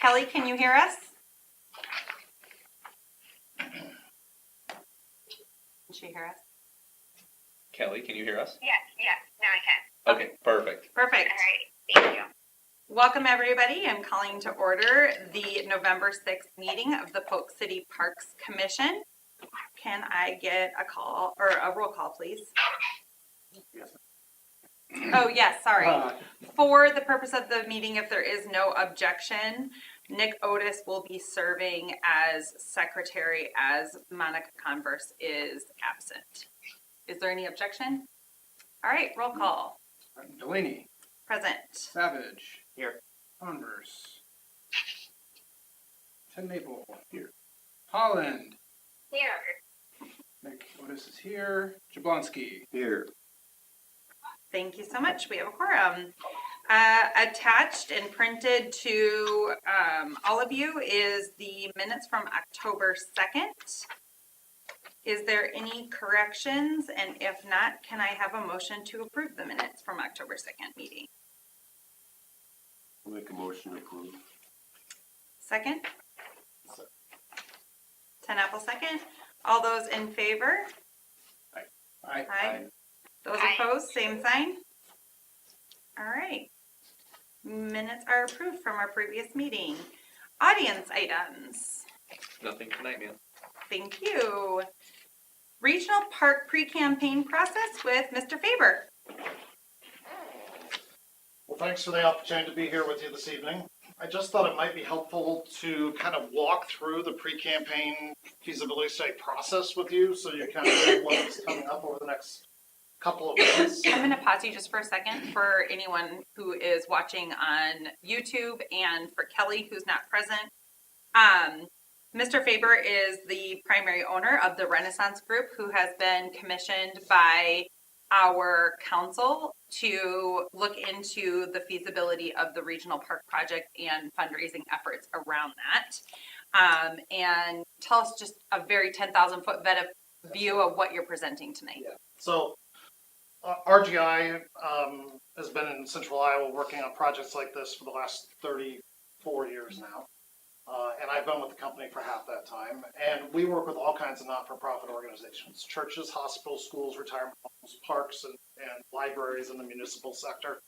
Kelly, can you hear us? Can she hear us? Kelly, can you hear us? Yeah, now I can. Okay, perfect. Perfect. All right, thank you. Welcome, everybody. I'm calling to order the November 6th meeting of the Polk City Parks Commission. Can I get a call or a roll call, please? Yes. Oh, yes, sorry. For the purpose of the meeting, if there is no objection, Nick Otis will be serving as secretary as Monica Converse is absent. Is there any objection? All right, roll call. Delaney. Present. Savage. Here. Converse. Ted Maple. Here. Holland. Here. Nick Otis is here. Jablonski. Here. Thank you so much. We have a quorum. Attached and printed to all of you is the minutes from October 2nd. Is there any corrections? And if not, can I have a motion to approve the minutes from October 2nd meeting? I'll make a motion to approve. Second? 10 Apple second. All those in favor? Aye. Aye. Those Aye. opposed, same sign. All right. Minutes are approved from our previous meeting. Audience items. Nothing tonight, man. Thank you. Regional Park pre-campaign process with Mr. Faber. Well, thanks for the opportunity to be here with you this evening. I just thought it might be helpful to kind of walk through the pre-campaign feasibility study process with you so you kind of know what's coming up over the next couple of months. I'm going to pause you just for a second for anyone who is watching on YouTube and for Kelly who's not present. Mr. Faber is the primary owner of the Renaissance Group who has been commissioned by our council to look into the feasibility of the regional park project and fundraising efforts around that. And tell us just a very 10,000 foot view of what you're presenting tonight. Yeah. So RGI has been in Central Iowa working on projects like this for the last 34 years now. And I've been with the company for half that time. And we work with all kinds of not-for-profit organizations, churches, hospitals, schools, retirement homes, parks, and libraries in the municipal sector.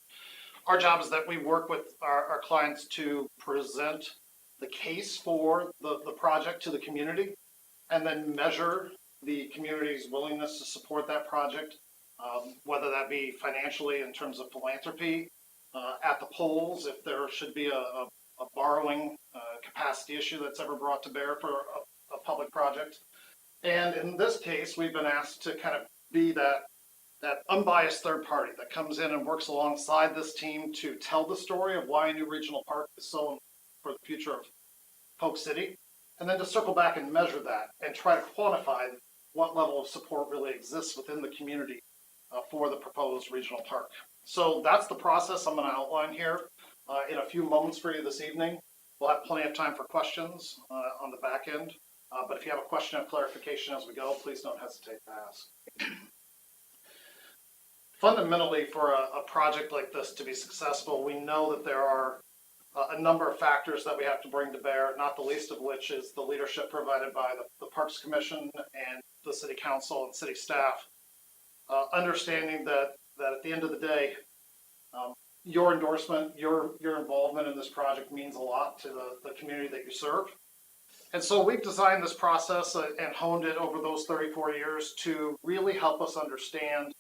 Our job is that we work with our clients to present the case for the project to the community and then measure the community's willingness to support that project, whether that be financially in terms of philanthropy, at the polls, if there should be a borrowing capacity issue that's ever brought to bear for a public project. And in this case, we've been asked to kind of be that unbiased third party that comes in and works alongside this team to tell the story of why a new regional park is so important for the future of Polk City, and then to circle back and measure that and try to quantify what level of support really exists within the community for the proposed regional park. So that's the process I'm going to outline here in a few moments for you this evening. We'll have plenty of time for questions on the back end, but if you have a question of clarification as we go, please don't hesitate to ask. Fundamentally, for a project like this to be successful, we know that there are a number of factors that we have to bring to bear, not the least of which is the leadership provided by the Parks Commission and the City Council and City staff. Understanding that at the end of the day, your endorsement, your involvement in this project means a lot to the community that you serve. And so we've designed this process and honed it over those 34 years to really help us understand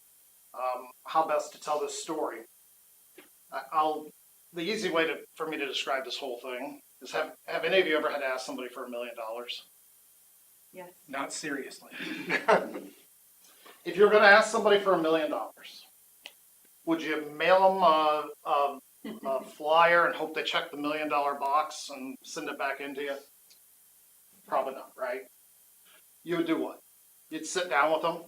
how best to tell this story. The easy way for me to describe this whole thing is have any of you ever had to ask somebody for $1 million? Yes. Not seriously. If you're going to ask somebody for $1 million, would you mail them a flyer and hope they check the $1 million box and send it back into you? Probably not, right? You would do what? You'd sit down with them.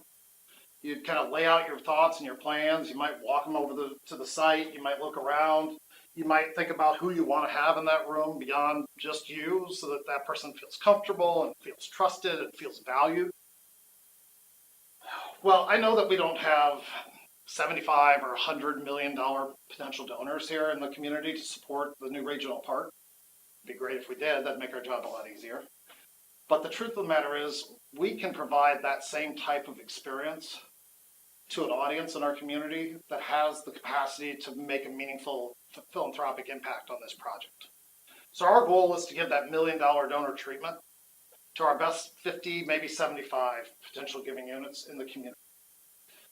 You'd kind of lay out your thoughts and your plans. You might walk them over to the site. You might look around. You might think about who you want to have in that room beyond just you so that that person feels comfortable and feels trusted and feels valued. Well, I know that we don't have 75 or $100 million potential donors here in the community to support the new regional park. It'd be great if we did, that'd make our job a lot easier. But the truth of the matter is, we can provide that same type of experience to an audience in our community that has the capacity to make a meaningful philanthropic impact on this project. So our goal is to give that $1 million donor treatment to our best 50, maybe 75 potential giving units in the community.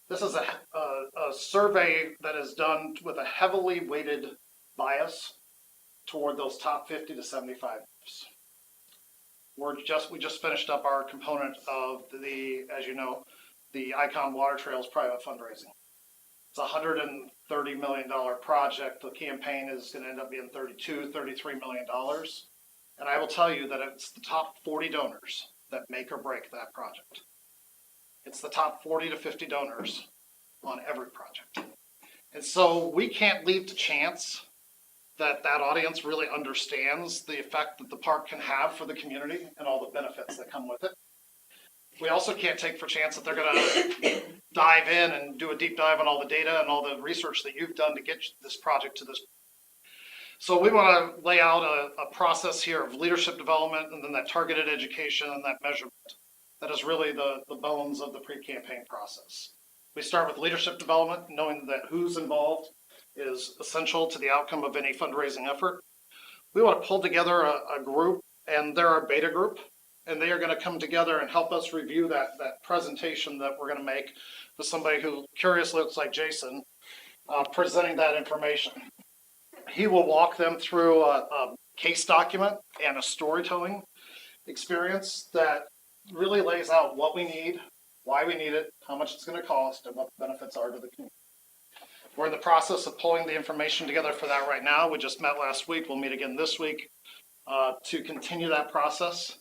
This is a survey that is done with a heavily weighted bias toward those top 50 to 75 gifts. We just finished up our component of the, as you know, the Icon Water Trails private fundraising. It's a $130 million project. The campaign is going to end up being $32, $33 million. And I will tell you that it's the top 40 donors that make or break that project. It's the top 40 to 50 donors on every project. And so we can't leave to chance that that audience really understands the effect that the park can have for the community and all the benefits that come with it. We also can't take for chance that they're going to dive in and do a deep dive on all the data and all the research that you've done to get this project to this. So we want to lay out a process here of leadership development and then that targeted education and that measurement. That is really the bones of the pre-campaign process. We start with leadership development, knowing that who's involved is essential to the outcome of any fundraising effort. We want to pull together a group, and they're our beta group, and they are going to come together and help us review that presentation that we're going to make with somebody who curiously looks like Jason, presenting that information. He will walk them through a case document and a storytelling experience that really lays out what we need, why we need it, how much it's going to cost, and what the benefits are to the community. We're in the process of pulling the information together for that right now. We just met last week. We'll meet again this week to continue that process.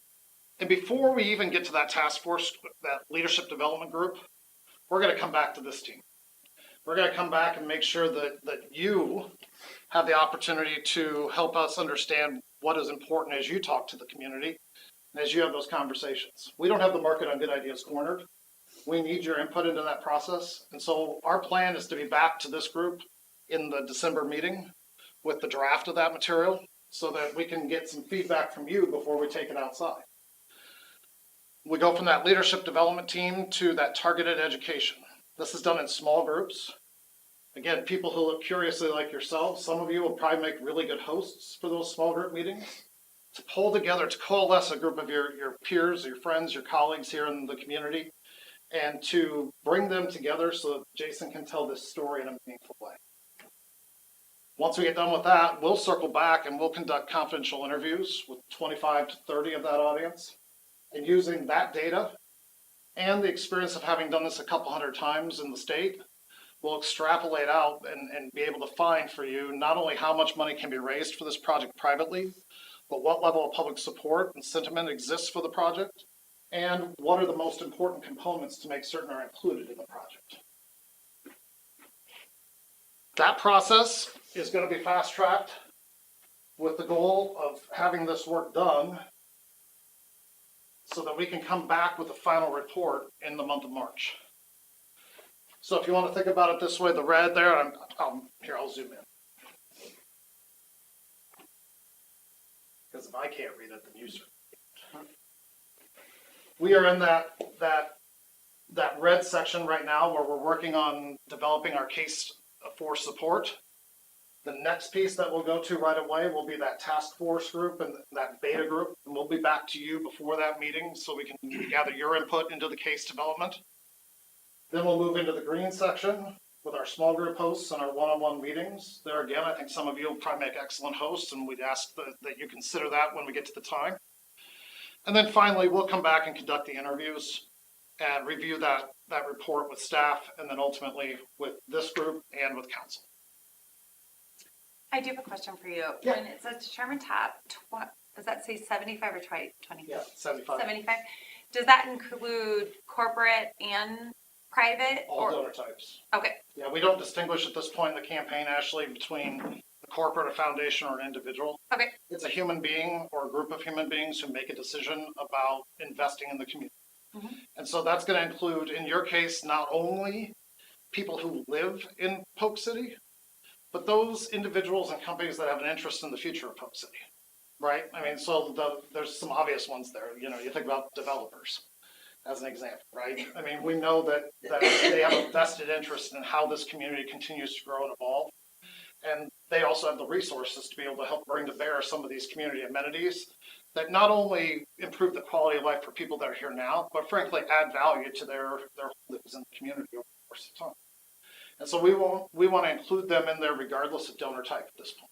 And before we even get to that task force, that leadership development group, we're going to come back to this team. We're going to come back and make sure that you have the opportunity to help us understand what is important as you talk to the community and as you have those conversations. We don't have the market on good ideas cornered. We need your input into that process. And so our plan is to be back to this group in the December meeting with the draft of that material so that we can get some feedback from you before we take it outside. We go from that leadership development team to that targeted education. This is done in small groups. Again, people who look curiously like yourselves, some of you will probably make really good hosts for those small group meetings. To pull together, to coalesce a group of your peers, your friends, your colleagues here in the community, and to bring them together so that Jason can tell this story in a meaningful way. Once we get done with that, we'll circle back and we'll conduct confidential interviews with 25 to 30 of that audience. And using that data and the experience of having done this a couple hundred times in the state, we'll extrapolate out and be able to find for you not only how much money can be raised for this project privately, but what level of public support and sentiment exists for the project, and what are the most important components to make certain are included in the project. That process is going to be fast-tracked with the goal of having this work done so that we can come back with a final report in the month of March. So if you want to think about it this way, the red there, I'll zoom in. Because if I can't read it, then you certainly can't. We are in that red section right now where we're working on developing our case for support. The next piece that we'll go to right away will be that task force group and that beta group. And we'll be back to you before that meeting so we can gather your input into the case development. Then we'll move into the green section with our small group hosts and our one-on-one meetings. There again, I think some of you will probably make excellent hosts, and we'd ask that you consider that when we get to the time. And then finally, we'll come back and conduct the interviews and review that report with staff, and then ultimately with this group and with council. I do have a question for you. Yeah. When it says determine top, does that say 75 or 20? Yeah, 75. 75. Does that include corporate and private? All donor types. Okay. Yeah, we don't distinguish at this point in the campaign, Ashley, between a corporate, a foundation, or an individual. Okay. It's a human being or a group of human beings who make a decision about investing in the community. Mm-hmm. And so that's going to include, in your case, not only people who live in Polk City, but those individuals and companies that have an interest in the future of Polk City. right? I mean, so there's some obvious ones there. You know, you think about developers as an example, right? I mean, we know that they have a vested interest in how this community continues to grow and evolve. And they also have the resources to be able to help bring to bear some of these community amenities that not only improve the quality of life for people that are here now, but frankly add value to their lives in the community over the course of time. And so we want to include them in there regardless of donor type at this point.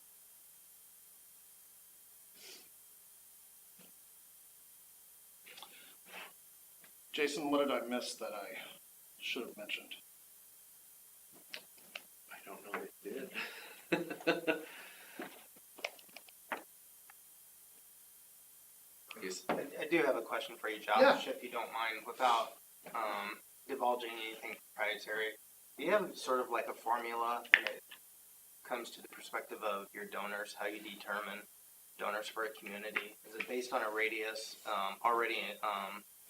Jason, what did I miss that I should have mentioned? I don't know if it did. I do have a question for you, Josh, Yeah. if you don't mind, without divulging anything proprietary. Do you have sort of like a formula when it comes to the perspective of your donors, how you determine donors for a community? Is it based on a radius, already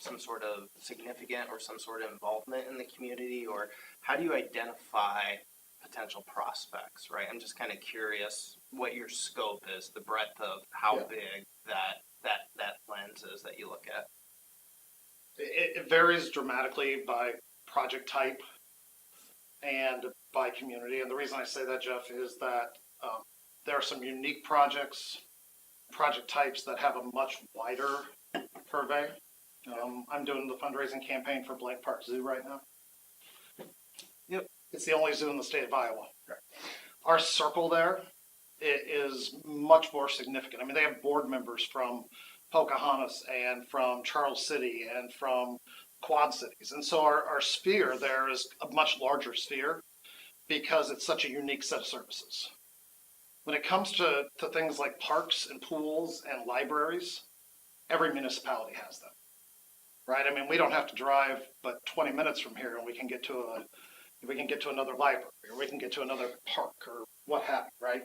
some sort of significant or some sort of involvement in the community, or how do you identify potential prospects, right? I'm just kind of curious what your scope is, the breadth of how Yeah. big that lens is that you look at. It varies dramatically by project type and by community. And the reason I say that, Jeff, is that there are some unique project types that have a much wider purvey. I'm doing the fundraising campaign for Blank Park Zoo right now. Yep. It's the only zoo in the state of Iowa. Our circle there is much more significant. I mean, they have board members from Pocahontas and from Charles City and from Quad Cities. And so our sphere there is a much larger sphere because it's such a unique set of services. When it comes to things like parks and pools and libraries, every municipality has them, right? I mean, we don't have to drive but 20 minutes from here and we can get to another library, or we can get to another park, or what have you, right?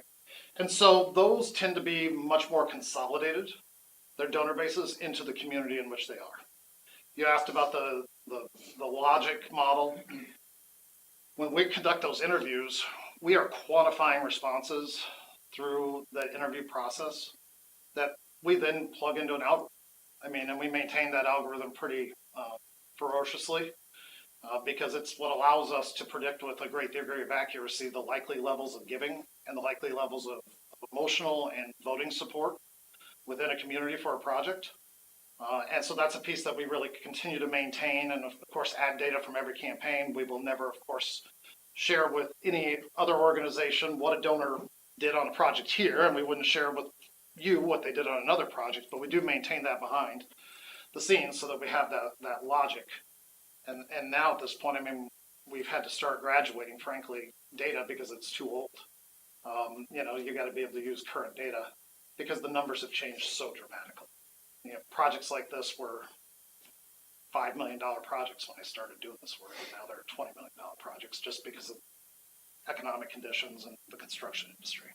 And so those tend to be much more consolidated, their donor bases, into the community in which they are. You asked about the logic model. When we conduct those interviews, we are quantifying responses through the interview process that we then plug into an algorithm. I mean, and we maintain that algorithm pretty ferociously. Because it's what allows us to predict with a great degree of accuracy the likely levels of giving and the likely levels of emotional and voting support within a community for a project. And so that's a piece that we really continue to maintain and, of course, add data from every campaign. We will never, of course, share with any other organization what a donor did on a project here, and we wouldn't share with you what they did on another project, but we do maintain that behind the scenes so that we have that logic. And now at this point, I mean, we've had to start graduating, frankly, data because it's too old. You got to be able to use current data because the numbers have changed so dramatically. Projects like this were $5 million projects when I started doing this work, and now they're $20 million projects just because of economic conditions and the construction industry.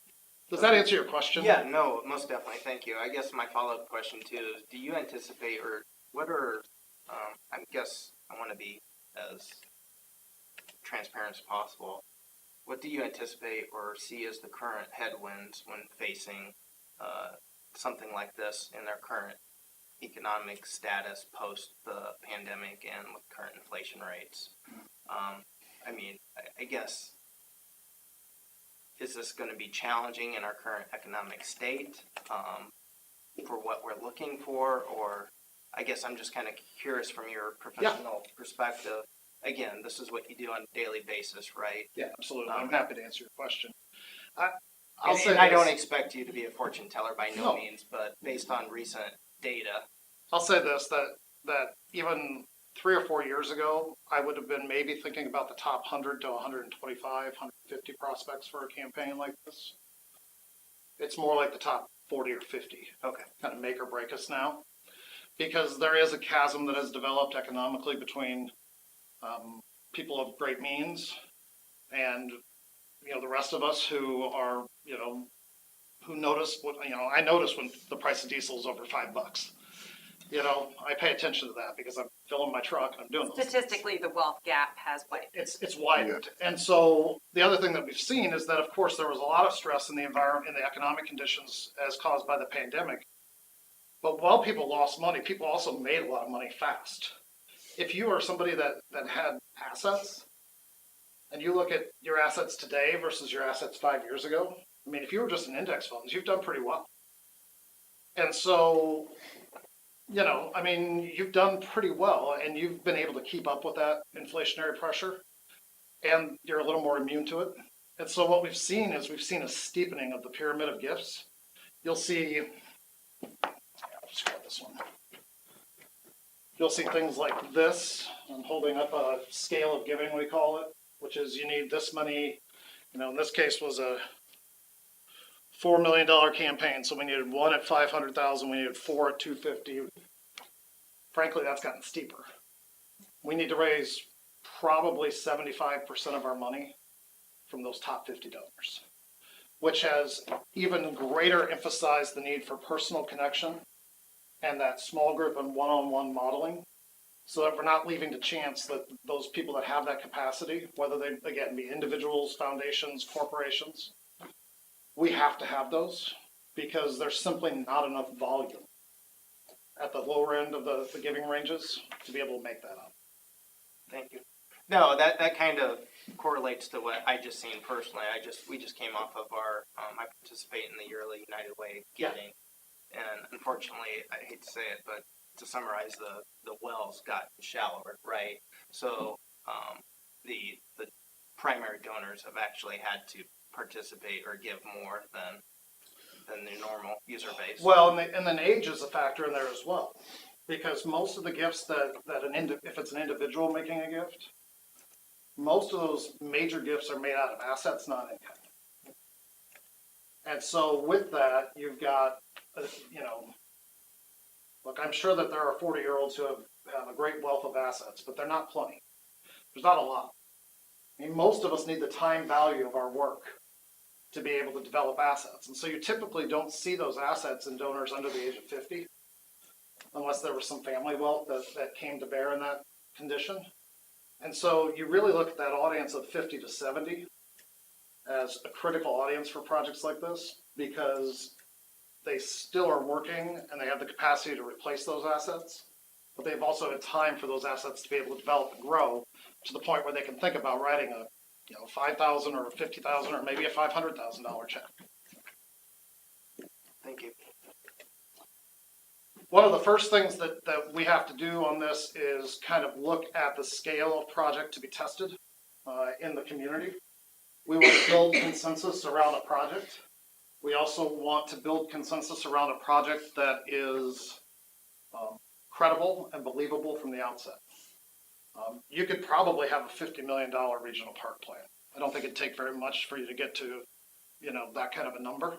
Does that answer your question? Yeah, no, most definitely. Thank you. I guess my follow-up question too is, do you anticipate, or what are, I guess I want to be as transparent as possible. What do you anticipate or see as the current headwinds when facing something like this in their current economic status post the pandemic and with current inflation rates? I mean, I guess, is this going to be challenging in our current economic state for what we're looking for? Or I guess I'm just kind of curious from your professional perspective. Again, this is what you do on a daily basis, right? Yeah, absolutely. I'm happy to answer your question. I don't expect you to be a fortune teller by no No. means, but based on recent data. I'll say this, that even 3 or 4 years ago, I would have been maybe thinking about the top 100 to 125, 150 prospects for a campaign like this. It's more like the top 40 or 50. Okay. Kind of make or break us now. Because there is a chasm that has developed economically between people of great means and, the rest of us who are, who notice what, I notice when the price of diesel is over $5. I pay attention to that because I'm filling my truck and I'm doing those things. Statistically, the wealth gap has widened. It's widened. And so the other thing that we've seen is that, of course, there was a lot of stress in the environment, in the economic conditions as caused by the pandemic. But while people lost money, people also made a lot of money fast. If you are somebody that had assets and you look at your assets today versus your assets 5 years ago, I mean, if you were just in index funds, you've done pretty well. And so, you know, I mean, you've done pretty well and you've been able to keep up with that inflationary pressure and you're a little more immune to it. And so what we've seen is we've seen a steepening of the pyramid of gifts. You'll see, I'll just grab this one. You'll see things like this. I'm holding up a scale of giving, we call it, which is you need this many, you know, in this case was a $4 million campaign. So we needed one at 500,000, we needed four at 250. Frankly, that's gotten steeper. We need to raise probably 75% of our money from those top 50 donors, which has even greater emphasized the need for personal connection and that small group and one-on-one modeling, so that we're not leaving to chance that those people that have that capacity, whether they, again, be individuals, foundations, corporations, we have to have those because there's simply not enough volume at the lower end of the giving ranges to be able to make that up. Thank you. No, that kind of correlates to what I just seen personally. We just came off of our, I participate in the yearly United Way Yeah. giving. And unfortunately, I hate to say it, but to summarize, the wells got shallower, right? So the primary donors have actually had to participate or give more than the normal user base. Well, and then age is a factor in there as well, because most of the gifts that if it's an individual making a gift, most of those major gifts are made out of assets, not income. And so with that, you've got, you know, look, I'm sure that there are 40-year-olds who have a great wealth of assets, but they're not plenty. There's not a lot. I mean, most of us need the time value of our work to be able to develop assets. And so you typically don't see those assets in donors under the age of 50, unless there was some family wealth that came to bear in that condition. And so you really look at that audience of 50 to 70 as a critical audience for projects like this, because they still are working and they have the capacity to replace those assets, but they've also had time for those assets to be able to develop and grow to the point where they can think about writing a, you know, $5,000 or $50,000 or maybe a $500,000 check. Thank you. One of the first things that we have to do on this is kind of look at the scale of project to be tested in the community. We want to build consensus around a project. We also want to build consensus around a project that is credible and believable from the outset. You could probably have a $50 million regional park plan. I don't think it'd take very much for you to get to, you know, that kind of a number.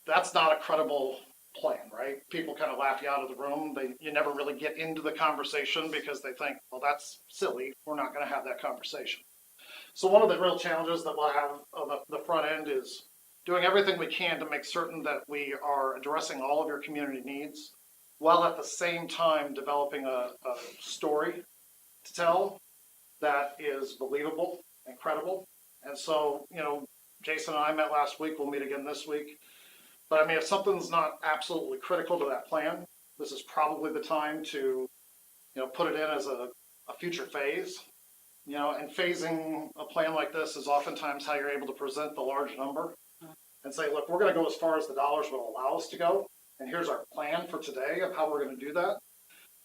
That's not a credible plan, right? People kind of laugh you out of the room. You never really get into the conversation because they think, well, that's silly. We're not going to have that conversation. So one of the real challenges that we'll have on the front end is doing everything we can to make certain that we are addressing all of your community needs, while at the same time developing a story to tell that is believable and credible. And so, you know, Jason and I met last week. We'll meet again this week. But I mean, if something's not absolutely critical to that plan, this is probably the time to, you know, put it in as a future phase. You know, and phasing a plan like this is oftentimes how you're able to present the large number and say, look, we're going to go as far as the dollars will allow us to go. And here's our plan for today of how we're going to do that.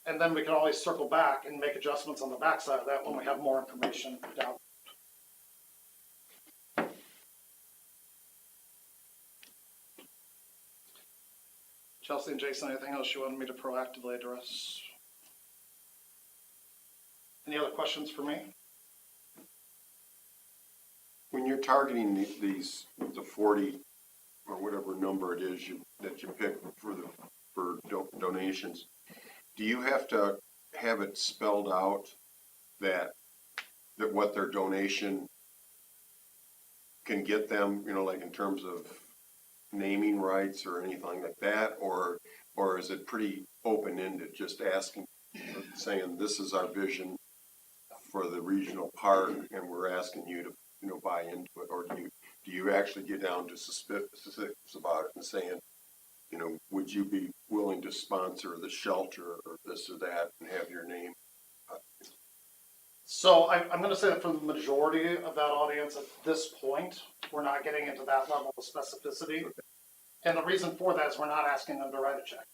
And then we can always circle back and make adjustments on the backside of that when we have more information down. Chelsea and Jason, anything else you wanted me to proactively address? Any other questions for me? When you're targeting the 40 or whatever number it is that you pick for donations, do you have to have it spelled out that what their donation can get them, you know, like in terms of naming rights or anything like that, or is it pretty open-ended, just asking saying, this is our vision for the regional park, and we're asking you to, buy into it? Or do you actually get down to specifics about it and saying, would you be willing to sponsor the shelter or this or that and have your name? So I'm gonna say that for the majority of that audience at this point, we're not getting into that level of specificity. And the reason for that is we're not asking them to write a check.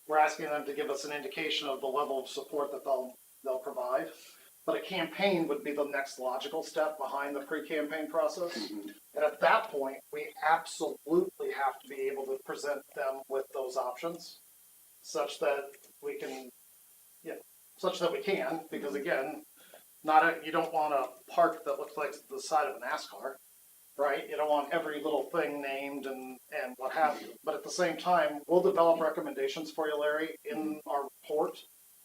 We're asking them to give us an indication of the level of support that they'll provide. But a campaign would be the next logical step behind the pre-campaign process. And at that point, we absolutely have to be able to present them with those options such that we can, because again, you don't want a park that looks like the side of a NASCAR, right? You don't want every little thing named and what have you. But at the same time, we'll develop recommendations for you, Larry, in our report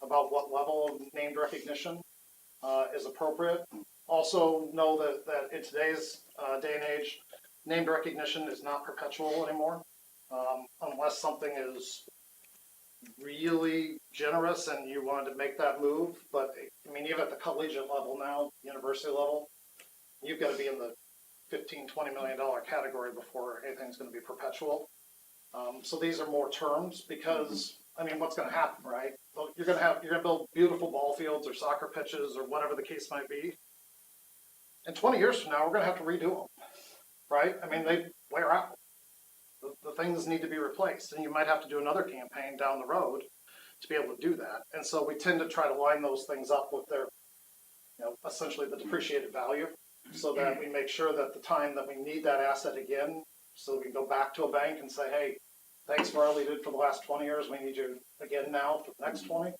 about what level of named recognition is appropriate. Also know that in today's day and age, named recognition is not perpetual anymore, unless something is really generous and you wanted to make that move. But I mean, even at the collegiate level now, university level, you've got to be in the $15-20 million category before anything's going to be perpetual. So these are more terms because, I mean, what's going to happen, right? Well, you're going to build beautiful ball fields or soccer pitches or whatever the case might be. And 20 years from now, we're going to have to redo them, right? I mean, they wear out. The things need to be replaced, and you might have to do another campaign down the road to be able to do that. And so we tend to try to line those things up with their, essentially the depreciated value, so that we make sure that the time that we need that asset again, so we can go back to a bank and say, hey, thanks for all you did for the last 20 years. We need you again now for the next 20.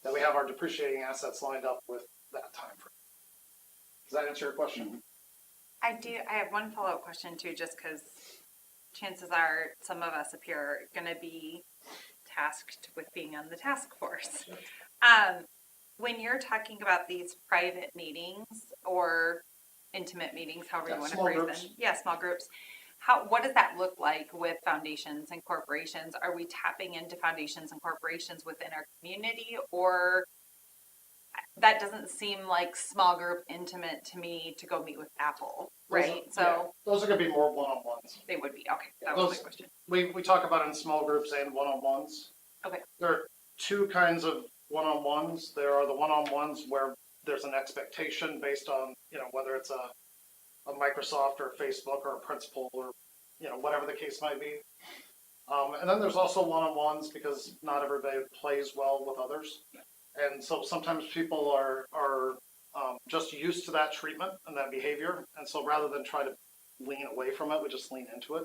That we have our depreciating assets lined up with that time frame. Does that answer your question? I have one follow-up question too, just because chances are some of us up here are going to be tasked with being on the task force. When you're talking about these private meetings or intimate meetings, however you want to phrase them. Yeah, small groups. What does that look like with foundations and corporations? Are we tapping into foundations and corporations within our community, or that doesn't seem like small group intimate to me to go meet with Apple, right? Those are going to be more one-on-ones. They would be. Okay, that was my question. We talk about it in small groups and one-on-ones. Okay. There are two kinds of one-on-ones. There are the one-on-ones where there's an expectation based on, whether it's a Microsoft or Facebook or a principal or, whatever the case might be. And then there's also one-on-ones because not everybody plays well with others. And so sometimes people are just used to that treatment and that behavior. And so rather than try to lean away from it, we just lean into it.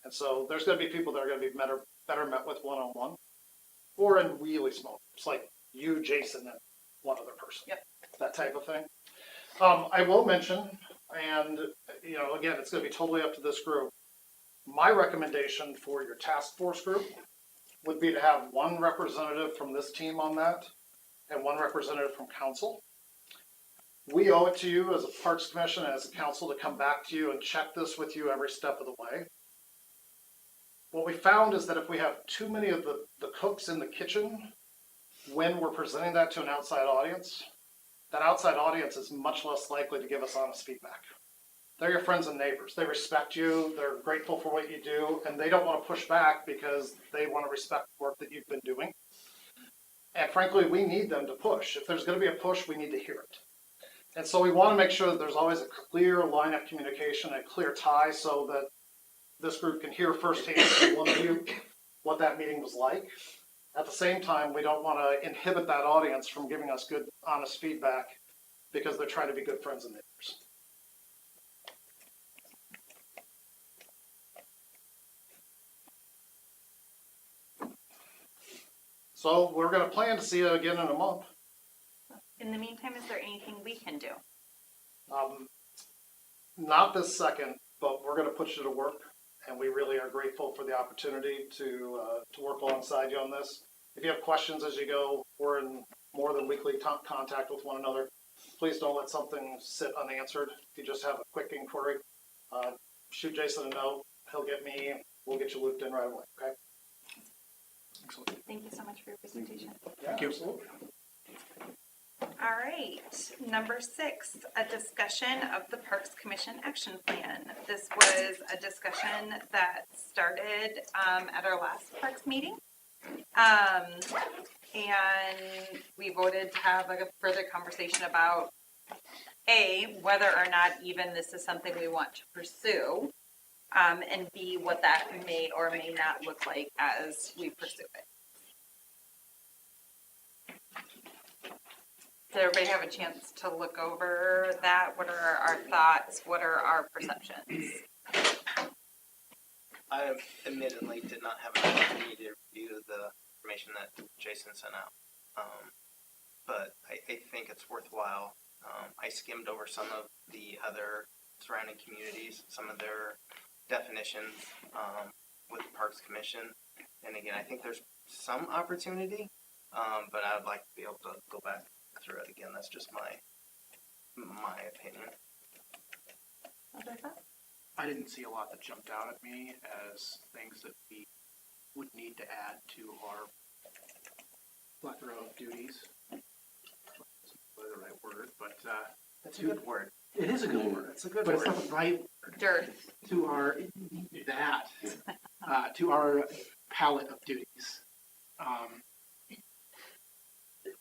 And so there's going to be people that are going to be better met with one-on-one or in really small groups, like you, Jason, and one other person. Yep. That type of thing. I will mention, and, again, it's going to be totally up to this group. My recommendation for your task force group would be to have one representative from this team on that and one representative from council. We owe it to you as a Parks Commission and as a council to come back to you and check this with you every step of the way. What we found is that if we have too many of the cooks in the kitchen when we're presenting that to an outside audience, that outside audience is much less likely to give us honest feedback. They're your friends and neighbors. They respect you, they're grateful for what you do, and they don't want to push back because they want to respect the work that you've been doing. And frankly, we need them to push. If there's going to be a push, we need to hear it. And so we want to make sure that there's always a clear line of communication, a clear tie, so that this group can hear firsthand from one of you what that meeting was like. At the same time, we don't want to inhibit that audience from giving us good, honest feedback because they're trying to be good friends and neighbors. So we're going to plan to see you again in a month. In the meantime, is there anything we can do? Not this second, but we're going to put you to work, and we really are grateful for the opportunity to work alongside you on this. If you have questions as you go, we're in more than weekly contact with one another. Please don't let something sit unanswered. If you just have a quick inquiry, shoot Jason a note. He'll get me. We'll get you looped in right away. Okay. Thank you so much for your presentation. presentation. Thank you. Absolutely. All right, number 6, a discussion of the Parks Commission action plan. This was a discussion that started at our last Parks meeting. And we voted to have like a further conversation about A, whether or not even this is something we want to pursue, and B, what that may or may not look like as we pursue it. Did everybody have a chance to look over that? What are our thoughts? What are our perceptions? I admittedly did not have an opportunity to review the information that Jason sent out. But I think it's worthwhile. I skimmed over some of the other surrounding communities, some of their definitions with the Parks Commission. And again, I think there's some opportunity, but I would like to be able to go back through it again. That's just my opinion. Other thoughts? I didn't see a lot that jumped out at me as things that we would need to add to our plethora of duties. That's not the right word, but That's a good word. it is a good word. It's a good But word. it's not the right word. Dearth. To our to our palette of duties.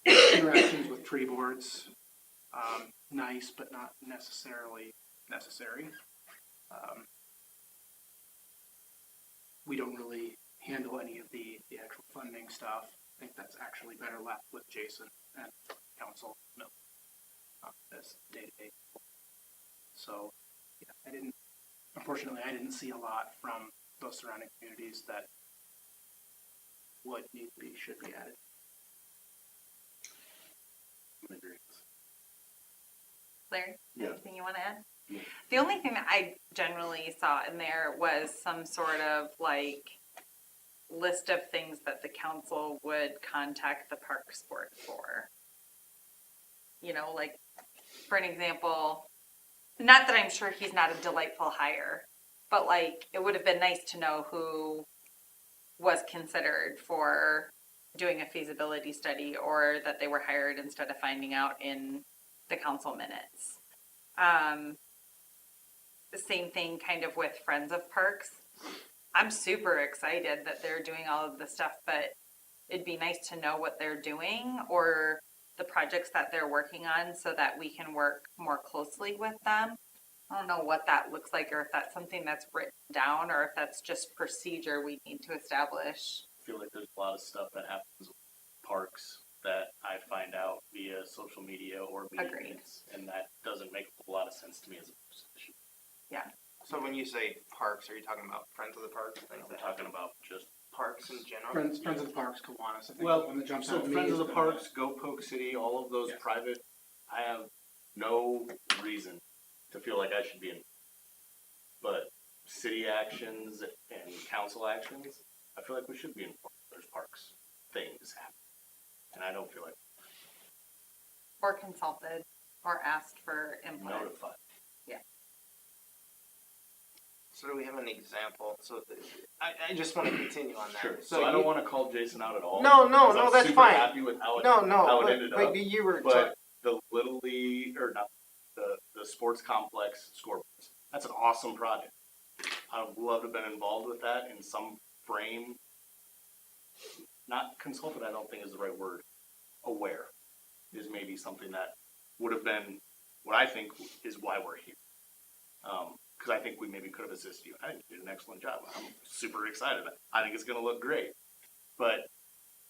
Interactions with tree boards, nice but not necessarily necessary. We don't really handle any of the actual funding stuff. I think that's actually better left with Jason and council as day-to-day. So, yeah, unfortunately, I didn't see a lot from those surrounding communities that should be added. Larry, Yeah. anything you want to add? Yeah. The only thing that I generally saw in there was some sort of like list of things that the council would contact the parks board for. You know, like, for an example, not that I'm sure he's not a delightful hire, but like, it would have been nice to know who was considered for doing a feasibility study, or that they were hired instead of finding out in the council minutes. The same thing kind of with Friends of Parks. I'm super excited that they're doing all of this stuff, but it'd be nice to know what they're doing or the projects that they're working on so that we can work more closely with them. I don't know what that looks like, or if that's something that's written down, or if that's just procedure we need to establish. I feel like there's a lot of stuff that happens with parks that I find out via social media or Agreed. meetings, and that doesn't make a lot of sense to me as a position. So when you say parks, are you talking about Friends of the Parks? Things I'm that talking happen? about just Parks in general? Friends of the Parks, Kiwanis, I think Well, the one that jumps so out to me Friends is of the Parks, Go Polk City, all of those Yes. private, I have no reason to feel like I should be in. But city actions and council actions, I feel like we should be informed. There's parks, things happen. And I don't feel like Or consulted, or asked for input. notified. So do we have an example? So I just want to continue on that. Sure. So I don't you- want to call Jason out at all. No, because I'm that's super fine. happy with how it, No, how it but, ended but up. you were. But the Little League, or not, the sports complex scoreboards, that's an awesome project. I would love to have been involved with that in some frame. Not consulted, I don't think is the right word. Aware is maybe something that would have been what I think is why we're here. Because I think we maybe could have assisted you. I think you did an excellent job. I'm super excited. I think it's going to look great. But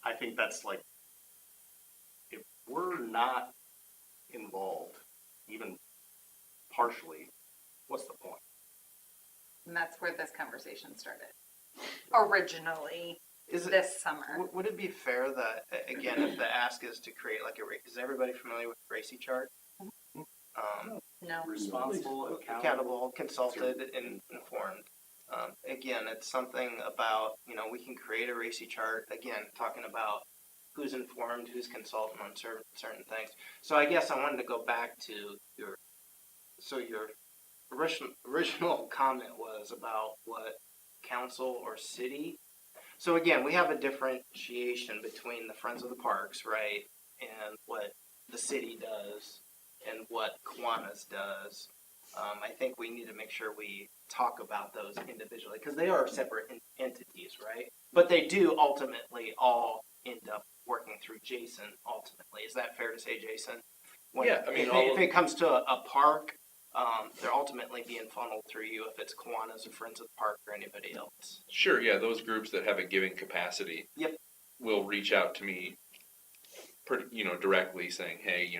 I think that's like, if we're not involved, even partially, what's the point? And that's where this conversation started. Originally, Is it? this summer. Would it be fair that, again, if the ask is to create like is everybody familiar with the RACI chart? No. Responsible, Accountable, consulted, and informed. Again, it's something about, we can create a RACI chart, again, talking about who's informed, who's consultant on certain things. So I guess I wanted to go back to your original comment was about what council or city. So again, we have a differentiation between the Friends of the Parks, right, and what the city does and what Kiwanis does. I think we need to make sure we talk about those individually because they are separate entities, right? But they do ultimately all end up working through Jason. Ultimately, is that fair to say, Jason? Yeah, I mean, if it comes to a park, they're ultimately being funneled through you if it's Kiwanis or Friends of the Park or anybody else. Sure, yeah, those groups that have a giving capacity Yep. will reach out to me, directly saying, hey,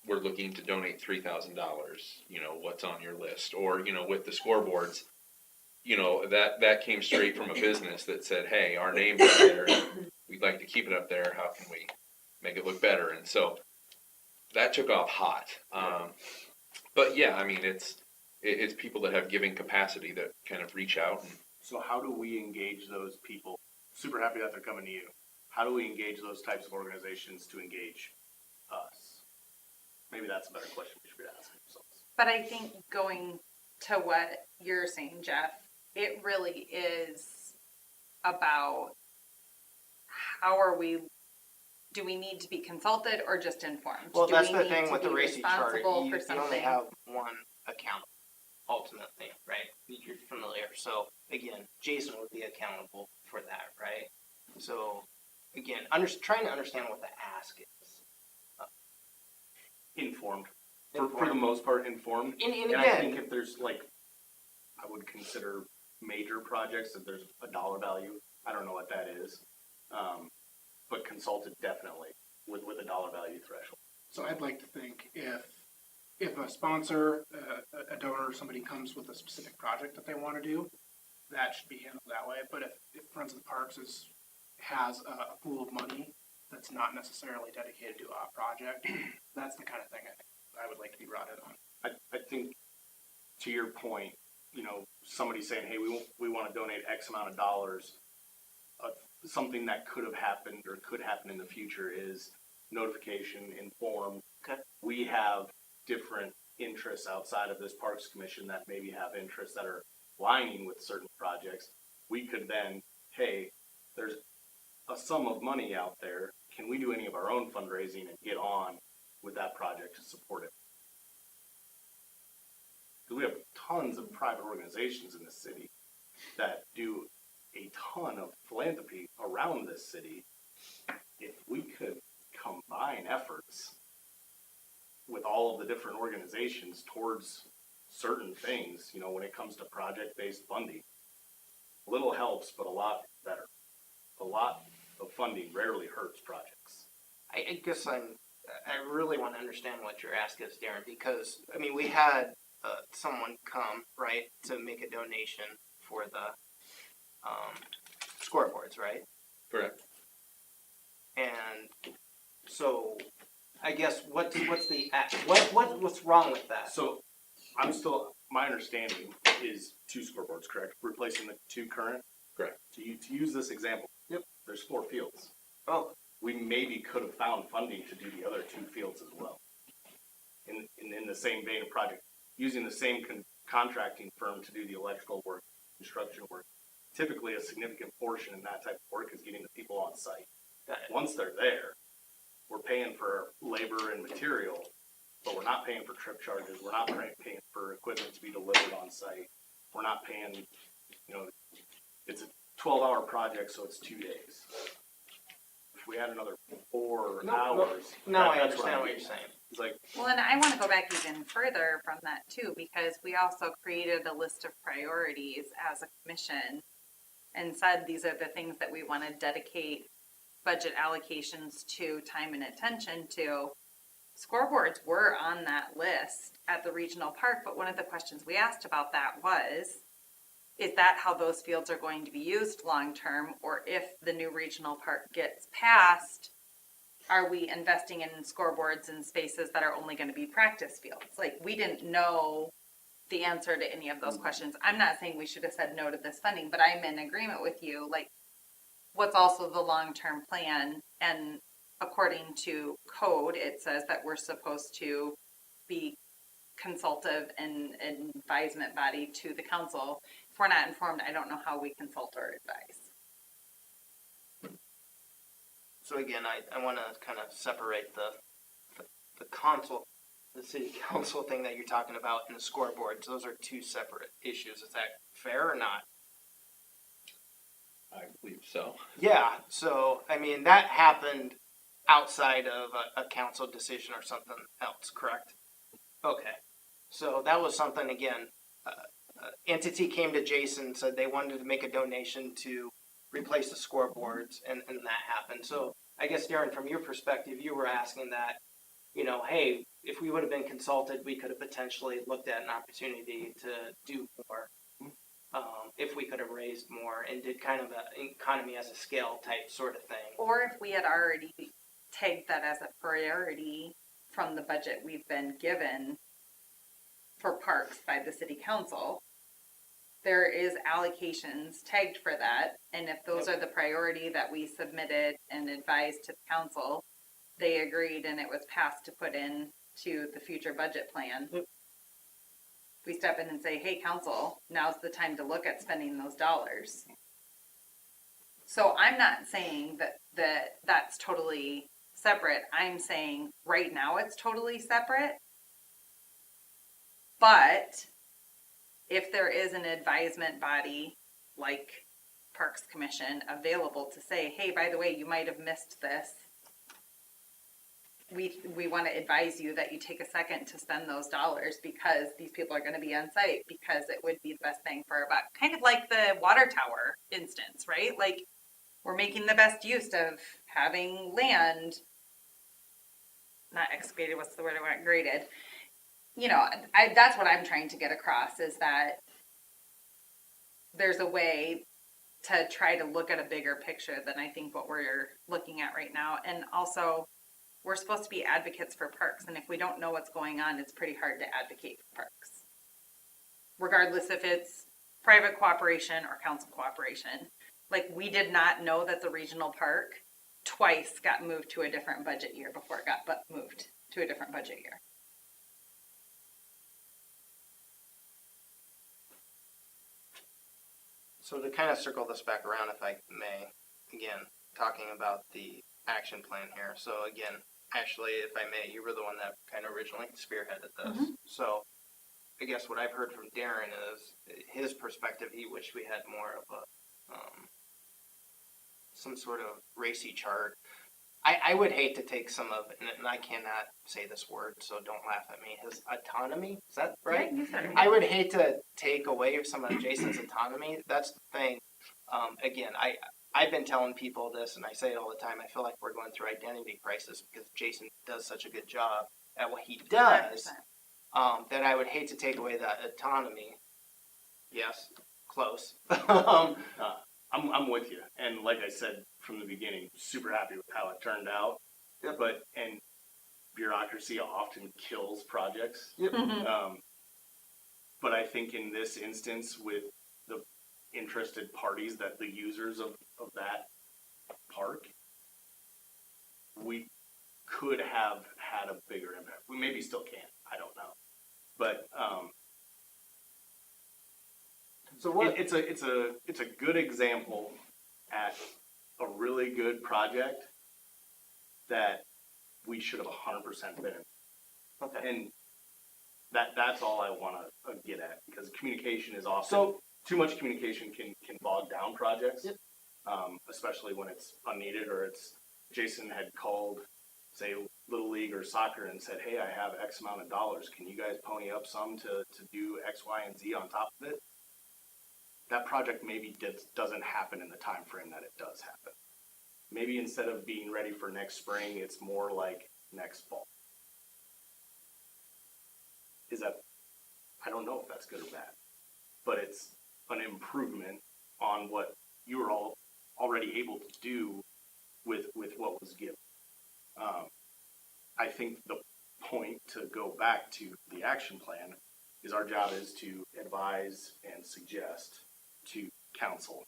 we're looking to donate $3,000. What's on your list? Or, with the scoreboards, that came straight from a business that said, hey, our name's up there. We'd like to keep it up there. How can we make it look better? And so that took off hot. But yeah, I mean, it's people that have giving capacity that kind of reach out. And, So how do we engage those people? Super happy that they're coming to you. How do we engage those types of organizations to engage us? Maybe that's a better question we should be asking ourselves. But I think going to what you're saying, Jeff, it really is about do we need to be consulted or just informed? Well, Do that's we the need thing to with the be Racy chart. responsible You for only something? have one account, ultimately, right? You're familiar. So again, Jason would be accountable for that, right? So again, trying to understand what the ask is. Informed. For the most part, informed. And And I again, think if there's I would consider major projects that there's a dollar value. I don't know what that is. But consulted definitely with a dollar value threshold. So I'd like to think if a sponsor, a donor, somebody comes with a specific project that they want to do, that should be handled that way. But if Friends of the Parks has a pool of money that's not necessarily dedicated to a project, that's the kind of thing I think I would like to be brought in on. I think to your point, somebody saying, hey, we want to donate X amount of dollars. Something that could have happened or could happen in the future is notification, informed. Okay. We have different interests outside of this Parks Commission that maybe have interests that are aligning with certain projects. We could then, hey, there's a sum of money out there. Can we do any of our own fundraising and get on with that project to support it? Because we have tons of private organizations in the city that do a ton of philanthropy around this city. If we could combine efforts with all of the different organizations towards certain things, when it comes to project-based funding, a little helps, but a lot better. A lot of funding rarely hurts projects. I guess I really want to understand what your ask is, Darren, because we had someone come, right, to make a donation for the scoreboards, right? correct. And so I guess what's wrong with that? So my understanding is 2 scoreboards, correct? Replacing the 2 current? Correct. To use this example, there's 4 fields. Oh, We maybe could have found funding to do the other 2 fields as well. In the same vein of project, using the same contracting firm to do the electrical work, construction work. Typically, a significant portion in that type of work is getting the people on site. got it. Once they're there, we're paying for labor and material, but we're not paying for trip charges. We're not paying for equipment to be delivered on site. We're not paying, it's a 12-hour project, so it's 2 days. If we had another 4 hours. Now I that's understand I'm what you're getting at. saying. It's like, Well, and I want to go back even further from that too, because we also created a list of priorities as a commission and said these are the things that we want to dedicate budget allocations to, time and attention to. Scoreboards were on that list at the regional park, but one of the questions we asked about that was, is that how those fields are going to be used long-term? Or if the new regional park gets passed, are we investing in scoreboards and spaces that are only going to be practice fields? Like, we didn't know the answer to any of those questions. I'm not saying we should have said no to this funding, but I'm in agreement with you. Like, what's also the long-term plan? And according to code, it says that we're supposed to be consultative and advisement body to the council. If we're not informed, I don't know how we consult or advise. So again, I want to kind of separate the city council thing that you're talking about and the scoreboards. Those are two separate issues. Is that fair or not? I believe so. Yeah, so, I mean, that happened outside of a council decision or something else, correct? Okay, so that was something, again, entity came to Jason, said they wanted to make a donation to replace the scoreboards, and that happened. So I guess, Darren, from your perspective, you were asking that, you know, hey, if we would have been consulted, we could have potentially looked at an opportunity to do more. If we could have raised more and did kind of an economy as a scale type sort of thing. Or if we had already tagged that as a priority from the budget we've been given for parks by the city council, there is allocations tagged for that. And if those are the priority that we submitted and advised to the council, they agreed and it was passed to put in to the future budget plan. We step in and say, hey, council, now's the time to look at spending those dollars. So I'm not saying that that's totally separate. I'm saying right now it's totally separate. But if there is an advisement body like Parks Commission available to say, hey, by the way, you might have missed this. We want to advise you that you take a second to spend those dollars because these people are going to be on site, because it would be the best thing for our buck. Kind of like the water tower instance, right? Like, we're making the best use of having land, not excavated, what's the word I want, graded. You know, that's what I'm trying to get across, is that there's a way to try to look at a bigger picture than I think what we're looking at right now. And also, we're supposed to be advocates for parks, and if we don't know what's going on, it's pretty hard to advocate for parks. Regardless if it's private cooperation or council cooperation. Like, we did not know that the regional park twice got moved to a different budget year before it got moved to a different budget year. So to kind of circle this back around, if I may, again, talking about the action plan here. So again, actually, if I may, you were the one that kind of originally spearheaded this. So I guess what I've heard from Darren is his perspective. He wished we had more of a some sort of racy chart. I would hate to take some of, and I cannot say this word, so don't laugh at me, his autonomy, is that right? Yeah, you said it. I would hate to take away some of Jason's autonomy. That's the thing. Again, I've been telling people this, and I say it all the time. I feel like we're going through identity crisis because Jason does such a good job at what he does, 100%. that I would hate to take away that autonomy. Yes, close. I'm with you, and like I said from the beginning, super happy with how it turned out. Yep. But bureaucracy often kills projects. Yep. But I think in this instance, with the interested parties, that the users of that park, we could have had a bigger impact. We maybe still can. I don't know, but So what? it's a good example at a really good project that we should have 100% been in. Okay. And that's all I want to get at, because communication is often, So too much communication can bog down projects. Yep. Especially when it's unneeded, or it's, Jason had called, say, Little League or soccer and said, hey, I have X amount of dollars. Can you guys pony up some to do X, Y, and Z on top of it? That project maybe doesn't happen in the time frame that it does happen. Maybe instead of being ready for next spring, it's more like next fall. Is that, I don't know if that's good or bad, but it's an improvement on what you were all already able to do with what was given. I think the point, to go back to the action plan, is our job is to advise and suggest to council,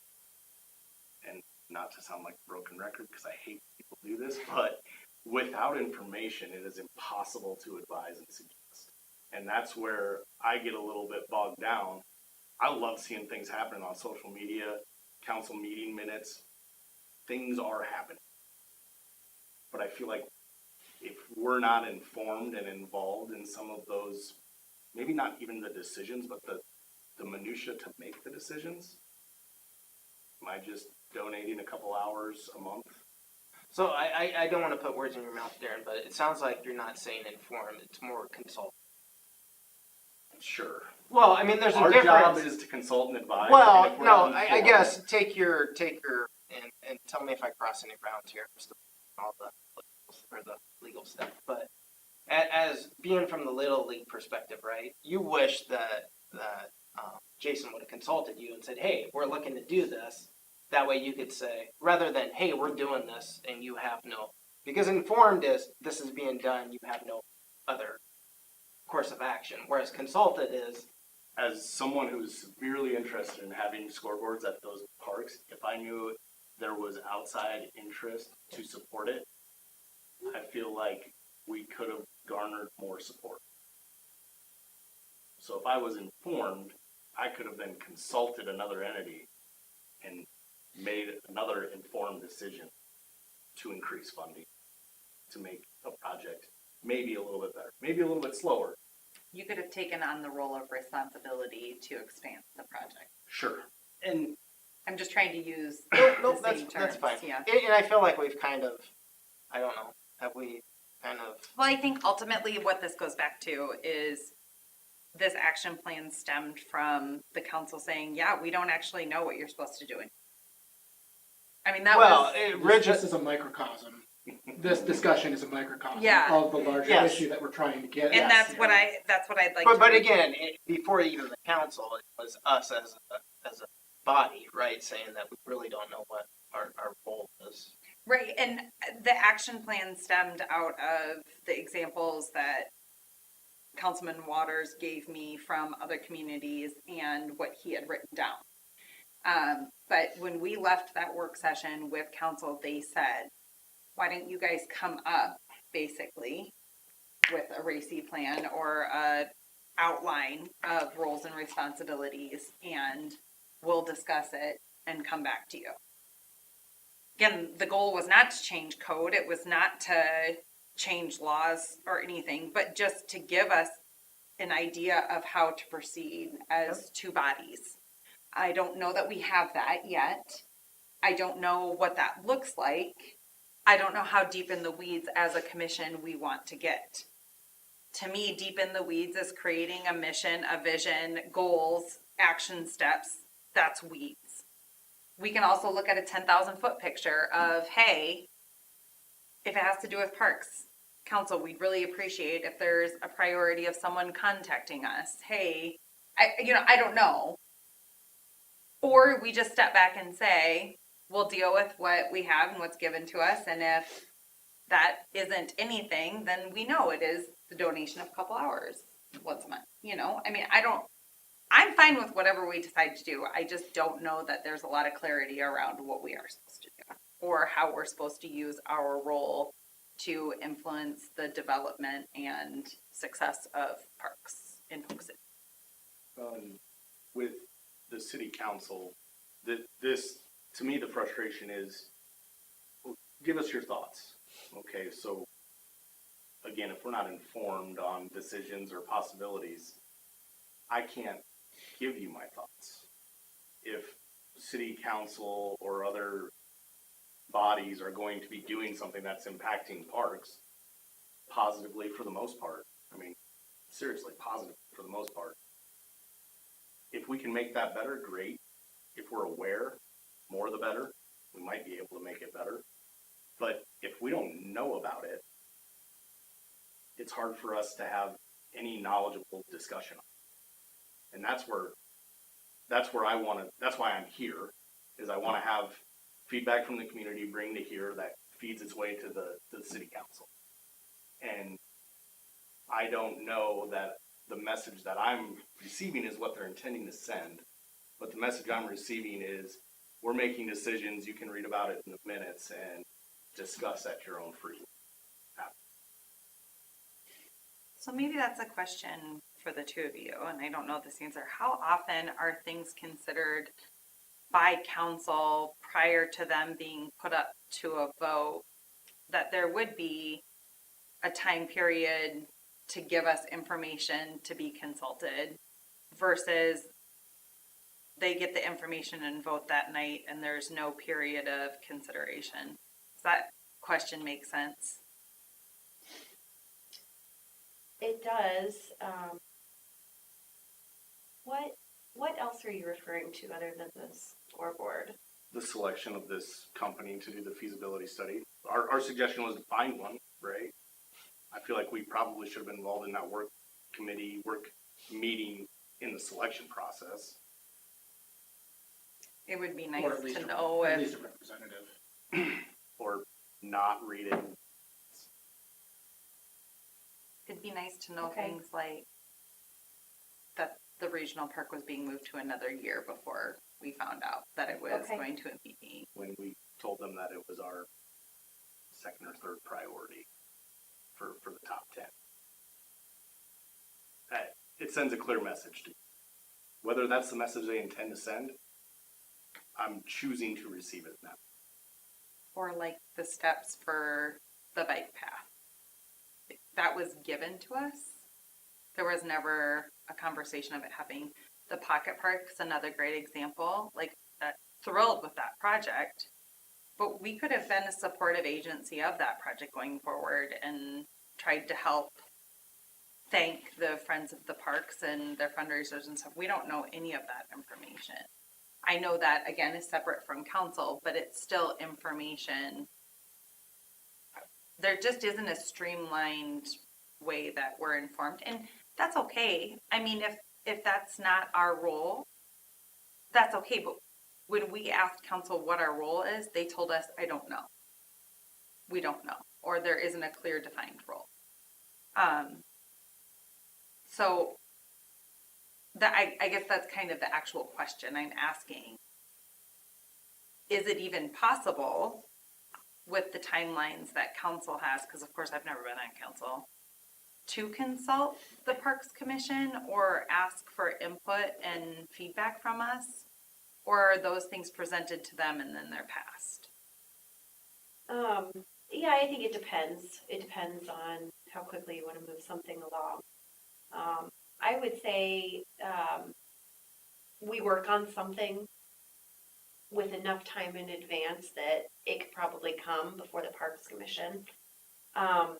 and not to sound like a broken record because I hate people do this, but without information, it is impossible to advise and suggest. And that's where I get a little bit bogged down. I love seeing things happen on social media, council meeting minutes. Things are happening. but I feel like if we're not informed and involved in some of those, maybe not even the decisions, but the minutia to make the decisions, am I just donating a couple hours a month? So I don't want to put words in your mouth, Darren, but it sounds like you're not saying inform, it's more consult. Sure. Well, I mean, there's a Our difference. job is to consult and advise. and Well, if we're no, not I informed- guess take your and tell me if I cross any bounds here, Mr. All the legal stuff. But as being from the Little League perspective, right? You wish that Jason would have consulted you and said, "Hey, we're looking to do this." That way, you could say, rather than, "Hey, we're doing this," and you have no, because informed is this is being done. You have no other course of action. Whereas consulted is, As someone who's severely interested in having scoreboards at those parks, if I knew there was outside interest to support it, I feel like we could have garnered more support. So if I was informed, I could have then consulted another entity and made another informed decision to increase funding, to make a project maybe a little bit better, maybe a little bit slower. You could have taken on the role of responsibility to expand the project. Sure. And I'm just trying to use no, the that's same terms. fine. Yeah. And I feel like we've kind of, I don't know, have we kind of, Well, I think ultimately what this goes back to is this action plan stemmed from the council saying, yeah, we don't actually know what you're supposed to do. I mean, that well, was, This is a microcosm. This discussion is a microcosm Yeah. of the larger Yes. issue that we're trying to get. and at that's here. what I'd like to. but again, before even the council, it was us as a body, right, saying that we really don't know what our role is. Right, and the action plan stemmed out of the examples that Councilman Waters gave me from other communities and what he had written down. But when we left that work session with council, they said, why don't you guys come up basically with a RACI plan or a outline of roles and responsibilities, and we'll discuss it and come back to you. Again, the goal was not to change code. It was not to change laws or anything, but just to give us an idea of how to proceed as two bodies. I don't know that we have that yet. I don't know what that looks like. I don't know how deep in the weeds as a commission we want to get. To me, deep in the weeds is creating a mission, a vision, goals, action steps. That's weeds. We can also look at a 10,000 foot picture of, hey, if it has to do with parks, council, we'd really appreciate if there's a priority of someone contacting us. Hey, I don't know. Or we just step back and say, we'll deal with what we have and what's given to us. And if that isn't anything, then we know it is the donation of a couple hours once a month. I'm fine with whatever we decide to do. I just don't know that there's a lot of clarity around what we are supposed to do or how we're supposed to use our role to influence the development and success of parks in Polk City. With the city council, this, to me, the frustration is, give us your thoughts. Okay, so again, if we're not informed on decisions or possibilities, I can't give you my thoughts. If city council or other bodies are going to be doing something that's impacting parks positively for the most part, I mean, seriously, positive for the most part. If we can make that better, great. If we're aware, more the better. We might be able to make it better. But if we don't know about it, it's hard for us to have any knowledgeable discussion on it. And that's where that's why I'm here, is I want to have feedback from the community, bring to here that feeds its way to the city council. And I don't know that the message that I'm receiving is what they're intending to send, but the message I'm receiving is, we're making decisions, you can read about it in the minutes and discuss at your own free. So maybe that's a question for the two of you, and I don't know this answer. How often are things considered by council prior to them being put up to a vote that there would be a time period to give us information to be consulted versus they get the information and vote that night and there's no period of consideration. Does that question make sense? It does. What else are you referring to other than the scoreboard? The selection of this company to do the feasibility study. Our suggestion was to find one, right? I feel like we probably should have been involved in that work meeting in the selection process. It would be Or nice at least to know at if, least a representative. Or not read it. it'd be nice to know Okay. things like that the regional park was being moved to another year before we found out that it was Okay. going to be. When we told them that it was our second or third priority for the top 10. It sends a clear message to me. Whether that's the message they intend to send, I'm choosing to receive it now. Or like the steps for the bike path. That was given to us. There was never a conversation of it having the pocket park's another great example. Like, thrilled with that project, but we could have been a supportive agency of that project going forward and tried to help thank the Friends of the Parks and their fundraisers and stuff. We don't know any of that information. I know that, again, is separate from council, but it's still information. There just isn't a streamlined way that we're informed, and that's okay. I mean, if that's not our role, that's okay, but when we asked council what our role is, they told us, I don't know. We don't know, or there isn't a clear defined role. So I guess that's kind of the actual question I'm asking. Is it even possible with the timelines that council has, because of course I've never been on council, to consult the Parks Commission or ask for input and feedback from us? Or are those things presented to them and then they're passed? Yeah, I think it depends. It depends on how quickly you want to move something along. I would say we work on something with enough time in advance that it could probably come before the Parks Commission. I'm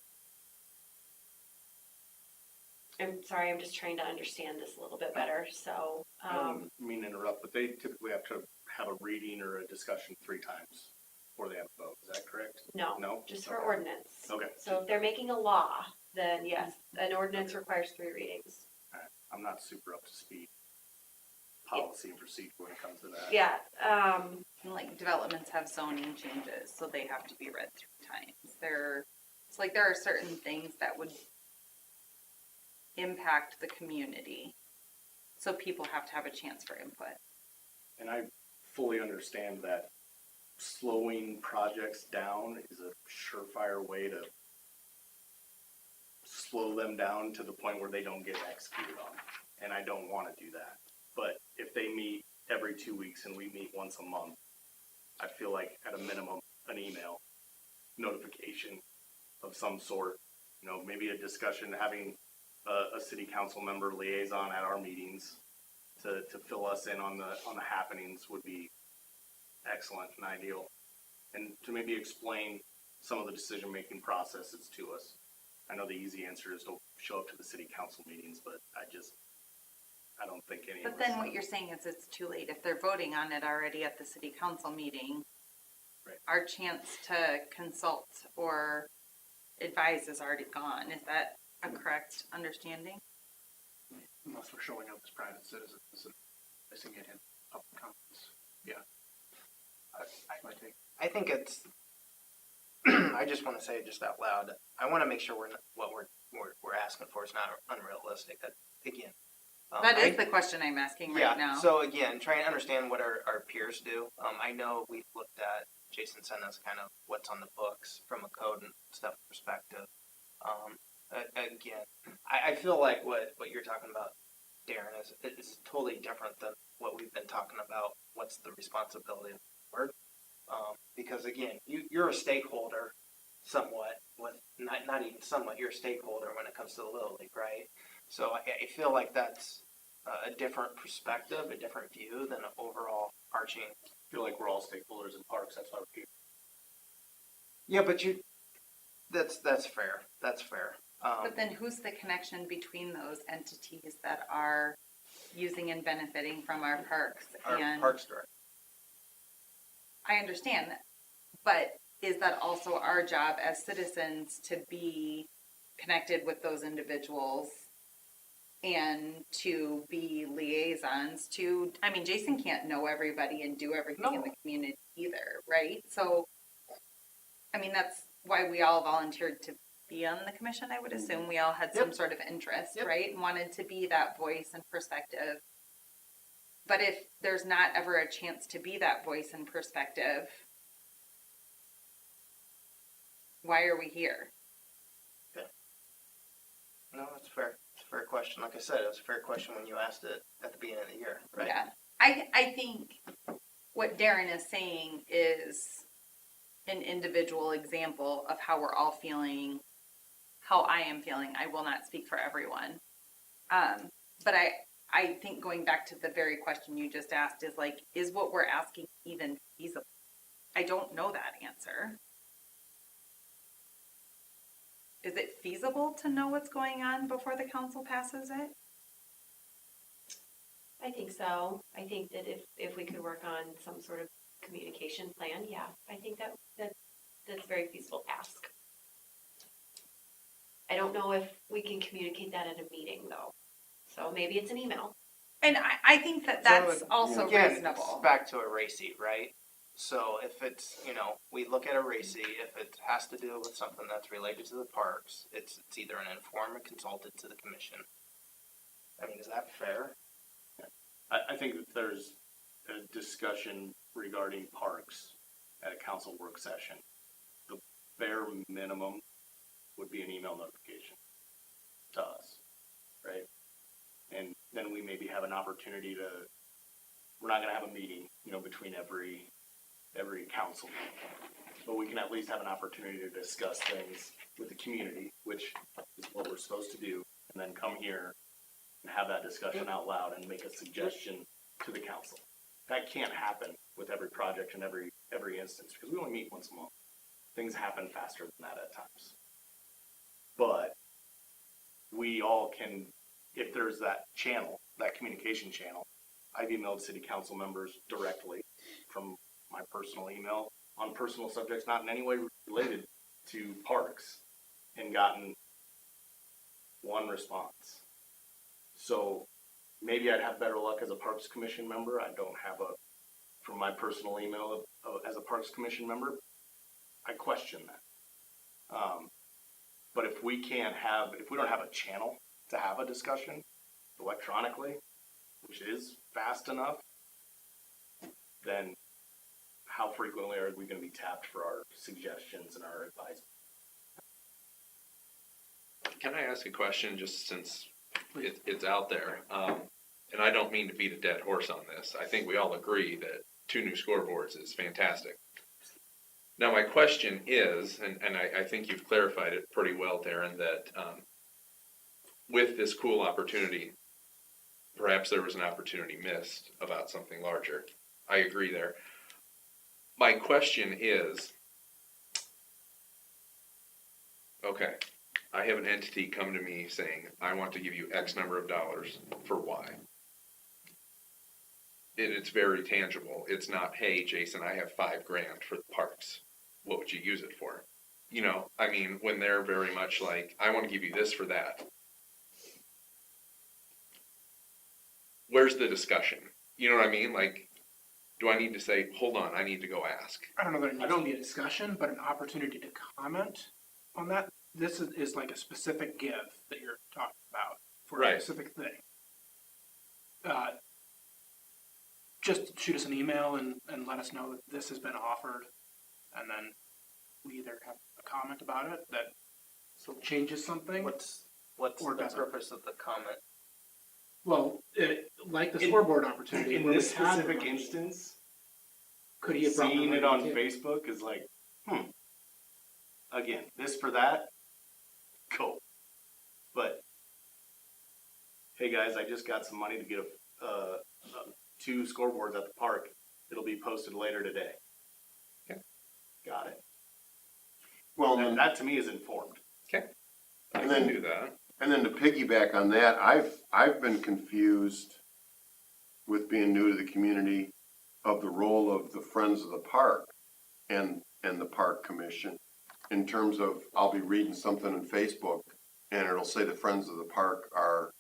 sorry, I'm just trying to understand this a little bit better. So, I don't mean to interrupt, but they typically have to have a reading or a discussion 3 times before they have a vote. Is that correct? no, No? just for Okay. ordinance. Okay. So if they're making a law, then yes, an ordinance requires 3 readings. I'm not super up to speed. Policy and procedure when it comes to that. Yeah, And like developments have zoning changes, so they have to be read 3 times. It's like there are certain things that would impact the community. So people have to have a chance for input. And I fully understand that slowing projects down is a surefire way to slow them down to the point where they don't get executed on. And I don't want to do that. But if they meet every 2 weeks and we meet once a month, I feel like at a minimum, an email notification of some sort, maybe a discussion, having a city council member liaison at our meetings to fill us in on the happenings would be excellent and ideal. And to maybe explain some of the decision-making processes to us. I know the easy answer is to show up to the city council meetings, but I don't think any of us. But then what you're saying is it's too late. If they're voting on it already at the city council meeting, Right. our chance to consult or advise is already gone. Is that a correct understanding? Unless we're showing up as private citizens and placing it in public comments. Yeah. That's my take. I think it's. I just want to say it just out loud. I want to make sure what we're asking for is not unrealistic. Again, That is the question I'm asking right now. So again, trying to understand what our peers do. I know we've looked at. Jason sent us kind of what's on the books from a code and stuff perspective. Again, I feel like what you're talking about, Darren, is totally different than what we've been talking about. What's the responsibility of the board? Because again, you're a stakeholder, somewhat with, not even somewhat, your stakeholder when it comes to the Little League, right? So I feel like that's a different perspective, a different view than an overall arching. I feel like we're all stakeholders in parks, that's why we're here. Yeah, but that's fair. That's fair. But then who's the connection between those entities that are using and benefiting from our parks? Our And parks director. I understand that, but is that also our job as citizens to be connected with those individuals and to be liaisons to, I mean, Jason can't know everybody and do everything in the community either, right? So, I mean, that's why we all volunteered to be on the commission, I would assume. We all had some sort of interest, Yep. right? And wanted to be that voice and perspective. But if there's not ever a chance to be that voice and perspective, why are we here? No, that's fair. It's a fair question. Like I said, it was a fair question when you asked it at the beginning of the year, right? Yeah. I think what Darren is saying is an individual example of how we're all feeling, how I am feeling. I will not speak for everyone. But I think going back to the very question you just asked is like, is what we're asking even feasible? I don't know that answer. Is it feasible to know what's going on before the council passes it? I think so. I think that if we could work on some sort of communication plan, yeah, I think that's a very feasible ask. I don't know if we can communicate that at a meeting though. So maybe it's an email. And I think that that's So, also Again, reasonable. it's back to a RACI, right? So if it's, we look at a RACI, if it has to do with something that's related to the parks, it's either an informed or consulted to the commission. I mean, is that fair? I think if there's a discussion regarding parks at a council work session, the bare minimum would be an email notification to us, right? And then we maybe have an opportunity to, we're not gonna have a meeting, between every council meeting, but we can at least have an opportunity to discuss things with the community, which is what we're supposed to do, and then come here and have that discussion out loud and make a suggestion to the council. That can't happen with every project and every instance, because we only meet once a month. Things happen faster than that at times. But we all can, if there's that channel, that communication channel, I've emailed city council members directly from my personal email on personal subjects, not in any way related to parks, and gotten one response. So maybe I'd have better luck as a Parks Commission member. I don't have from my personal email as a Parks Commission member, I question that. But if we don't have a channel to have a discussion electronically, which is fast enough, then how frequently are we going to be tapped for our suggestions and our advice? Can I ask a question, just since it's out there? And I don't mean to beat a dead horse on this. I think we all agree that 2 new scoreboards is fantastic. Now, my question is, and I think you've clarified it pretty well, Darren, that with this cool opportunity, perhaps there was an opportunity missed about something larger. I agree there. My question is, okay, I have an entity come to me saying, I want to give you X number of dollars for Y. And it's very tangible. It's not, hey, Jason, I have $5,000 for the parks. What would you use it for? I mean, when they're very much like, I want to give you this for that. Where's the discussion? You know what I mean? Like, do I need to say, hold on, I need to go ask? I don't know that it needs to be a discussion, but an opportunity to comment on that. This is like a specific give that you're talking about for Right. a specific thing. Just shoot us an email and let us know that this has been offered, and then we either have a comment about it that changes something. What's Or the doesn't. purpose of the comment? Well, like the scoreboard opportunity. In where this we had the specific money, instance, could he have brought the seeing money it on to the table? Facebook is like, again, this for that, cool. But, hey guys, I just got some money to get two scoreboards at the park. It'll be posted later today. Okay. Got it. Well, And that to me is informed. I And can then- do that. and then to piggyback on that, I've been confused with being new to the community of the role of the Friends of the Park and the Park Commission in terms of, I'll be reading something on Facebook and it'll say the Friends of the Park are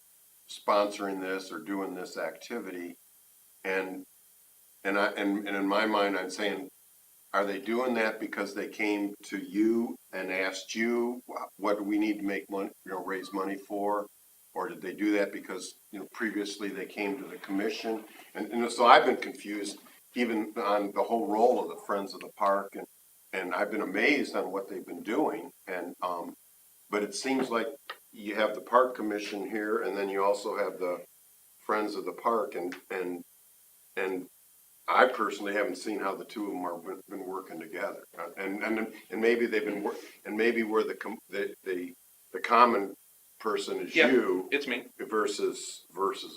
sponsoring this or doing this activity. And in my mind, I'm saying, are they doing that because they came to you and asked you, what do we need to make money, raise money for? Or did they do that because, previously they came to the commission? And so I've been confused even on the whole role of the Friends of the Park, and I've been amazed on what they've been doing. But it seems like you have the Park Commission here, and then you also have the Friends of the Park, and I personally haven't seen how the two of them are been working together. And maybe they've been and maybe where the common person is Yeah. you It's me. versus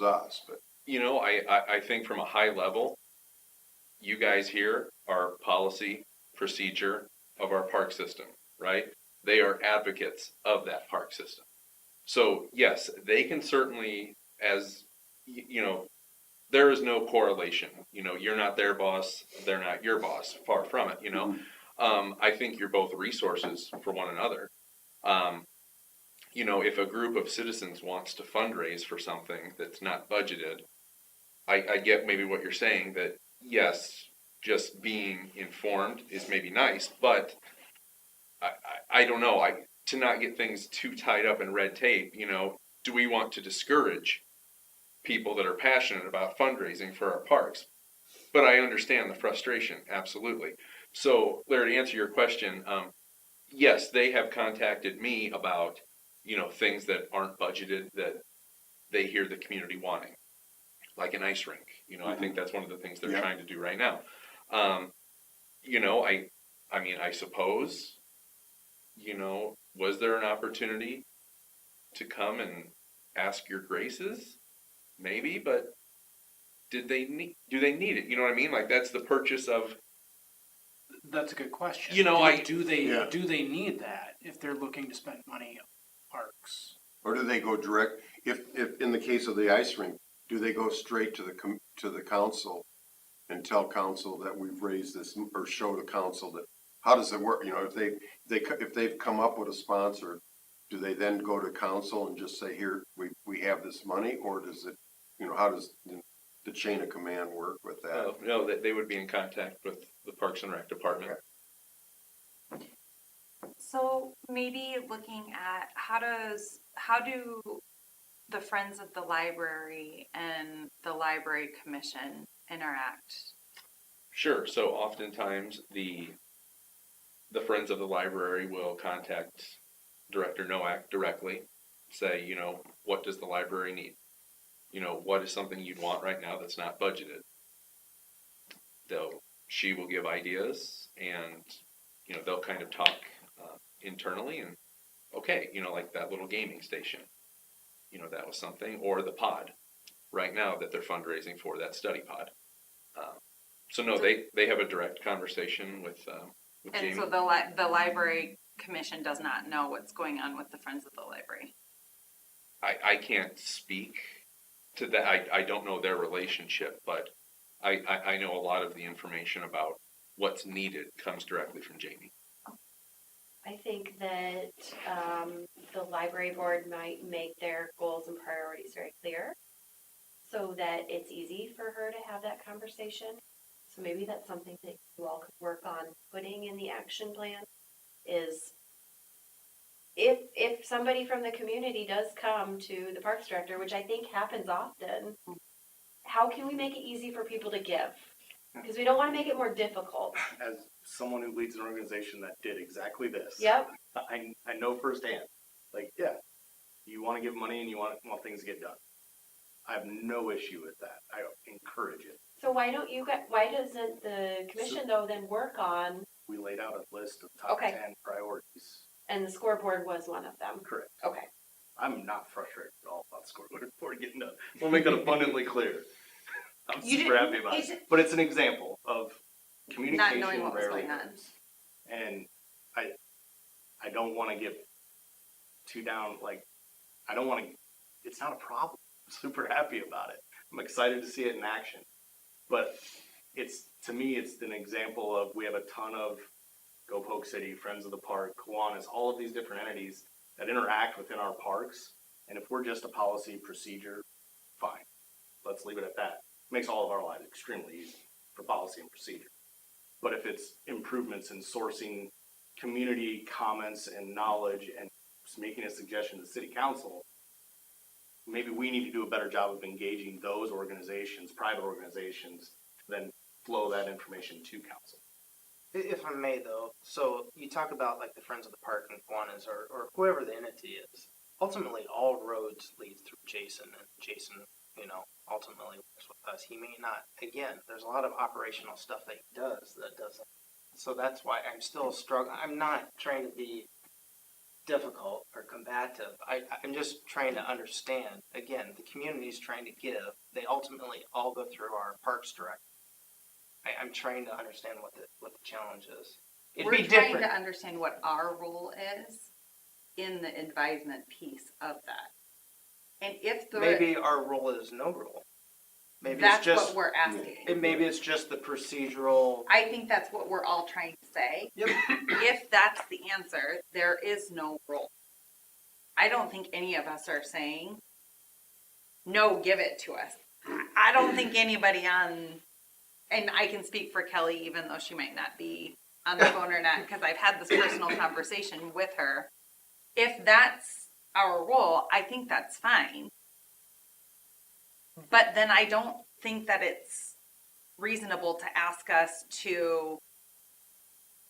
us, but. I think from a high level, you guys here are policy, procedure of our park system, right? They are advocates of that park system. So yes, they can certainly, as there is no correlation. You're not their boss, they're not your boss. Far from it. I think you're both resources for one another. If a group of citizens wants to fundraise for something that's not budgeted, I get maybe what you're saying, that yes, just being informed is maybe nice, but I don't know. To not get things too tied up in red tape, do we want to discourage people that are passionate about fundraising for our parks? But I understand the frustration, absolutely. So, Larry, to answer your question, yes, they have contacted me about, things that aren't budgeted that they hear the community wanting, like an ice rink. I think that's one of the things they're trying to do right now. I suppose, was there an opportunity to come and ask your graces? Maybe, but do they need it? You know what I mean? Like, that's the purchase of. That's a good question. Do Yeah. they need that if they're looking to spend money on parks? Or do they go direct, if in the case of the ice rink, do they go straight to the council and tell council that we've raised this, or show the council that, how does it work? If they've come up with a sponsor, do they then go to council and just say, here, we have this money, or does it, how does the chain of command work with that? No, they would be in contact with the Parks and Rec department. So maybe looking at how do the Friends of the Library and the Library Commission interact? Sure. So oftentimes the Friends of the Library will contact Director Nowak directly, say, what does the library need? What is something you'd want right now that's not budgeted? She will give ideas, and they'll kind of talk internally, and okay, like that little gaming station, that was something, or the pod right now that they're fundraising for, that study pod. So no, they have a direct conversation with And Jamie. so the Library Commission does not know what's going on with the Friends of the Library. I can't speak to that. I don't know their relationship, but I know a lot of the information about what's needed comes directly from Jamie. I think that the library board might make their goals and priorities very clear so that it's easy for her to have that conversation. So maybe that's something that you all could work on putting in the action plan, is if somebody from the community does come to the parks director, which I think happens often, how can we make it easy for people to give? Because we don't want to make it more difficult. As someone who leads an organization that did exactly this, Yep. I know firsthand. Like, yeah, you want to give money and you want things to get done. I have no issue with that. I encourage it. So why doesn't the commission though then work on we laid out a list of top Okay. 10 priorities. And the scoreboard was one of them. Correct. Okay. I'm not frustrated at all about scoreboard before getting done. We'll make it abundantly clear. I'm You super didn't- happy about it's- it. But it's an example of communication knowing what was rarely going on. hurts. And I don't want to get too down, like, I don't want to, it's not a problem. I'm super happy about it. I'm excited to see it in action. But to me, it's an example of, we have a ton of Go Polk City, Friends of the Park, Kiwanis, all of these different entities that interact within our parks. And if we're just a policy procedure, fine. Let's leave it at that. Makes all of our lives extremely easy for policy and procedure. But if it's improvements in sourcing community comments and knowledge and just making a suggestion to the city council, maybe we need to do a better job of engaging those organizations, private organizations, then flow that information to council. If I may though, so you talk about like the Friends of the Park and Kiwanis or whoever the entity is. Ultimately, all roads lead through Jason, and Jason, ultimately works with us. He may not. Again, there's a lot of operational stuff that he does that doesn't. So that's why I'm still struggling. I'm not trying to be difficult or combative. I'm just trying to understand. Again, the community's trying to give. They ultimately all go through our parks director. I'm trying to understand what the challenge is. It'd We're be trying different. to understand what our role is in the advisement piece of that. And if Maybe our role is no role. Maybe that's it's just what we're asking. maybe it's just the procedural. I think that's what we're all trying to say. Yep. If that's the answer, there is no role. I don't think any of us are saying, no, give it to us. I don't think anybody and I can speak for Kelly, even though she might not be on the phone or not, because I've had this personal conversation with her. If that's our role, I think that's fine. But then I don't think that it's reasonable to ask us to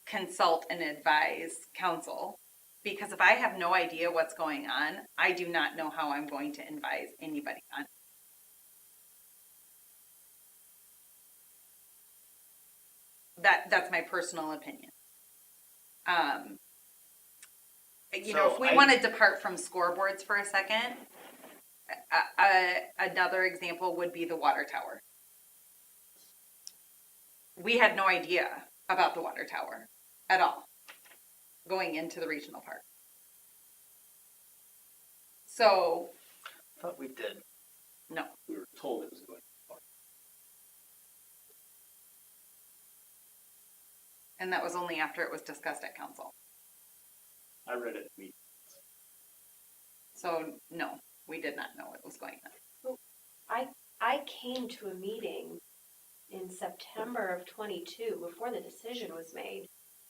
consult and advise council. Because if I have no idea what's going on, I do not know how I'm going to advise anybody on it. That's my personal opinion. So if we I- want to depart from scoreboards for a second, another example would be the water tower. We had no idea about the water tower at all going into the regional park. So, I thought we did. no. We were told it was going to the park. And that was only after it was discussed at council. I read it. Me. So, no, we did not know it was going on. I came to a meeting in September of 22 before the decision was made,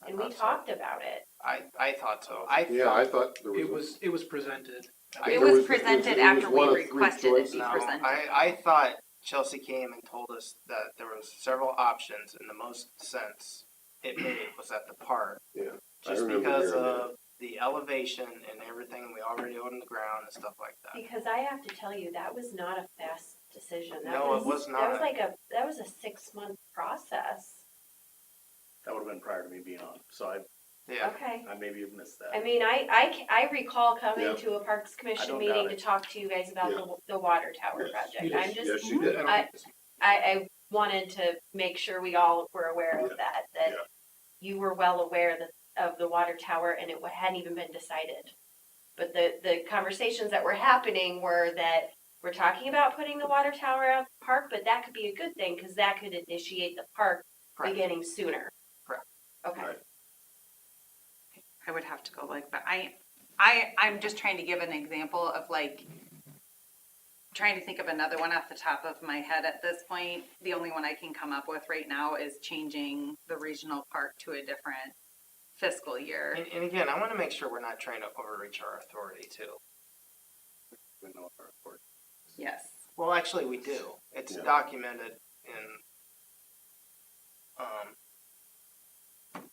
and we thought so. talked about it. I thought so. Yeah, I thought there It was presented. It there was presented after we one of three requested it choices. be No, presented. I thought Chelsea came and told us that there was several options, and the most sense it made was at the park, Yeah, I just remember because hearing that. of the elevation and everything we already own in the ground and stuff like that. Because I have to tell you, that was not a fast decision. No, it was That was not. that was a 6-month process. That would have been prior to me being on. So Yeah. Okay. I maybe have missed that. I mean, I recall coming Yeah. to a Parks I Commission don't meeting doubt to it. talk to you guys about Yeah. the water tower Yes. project. You did. I'm just, Yes, you did. I wanted to make sure we all were aware of that Yeah. you were well aware of the water tower and it hadn't even been decided. But the conversations that were happening were that we're talking about putting the water tower out the park, but that could be a good thing because that could initiate the park Correct. beginning sooner. Correct. Okay. Right. I would have to go but I'm just trying to give an example of trying to think of another one off the top of my head at this point. The only one I can come up with right now is changing the regional park to a different fiscal year. And again, I want to make sure we're not trying to overreach our authority too. We know our report. Yes. Well, actually, we do. It's Yeah. documented in.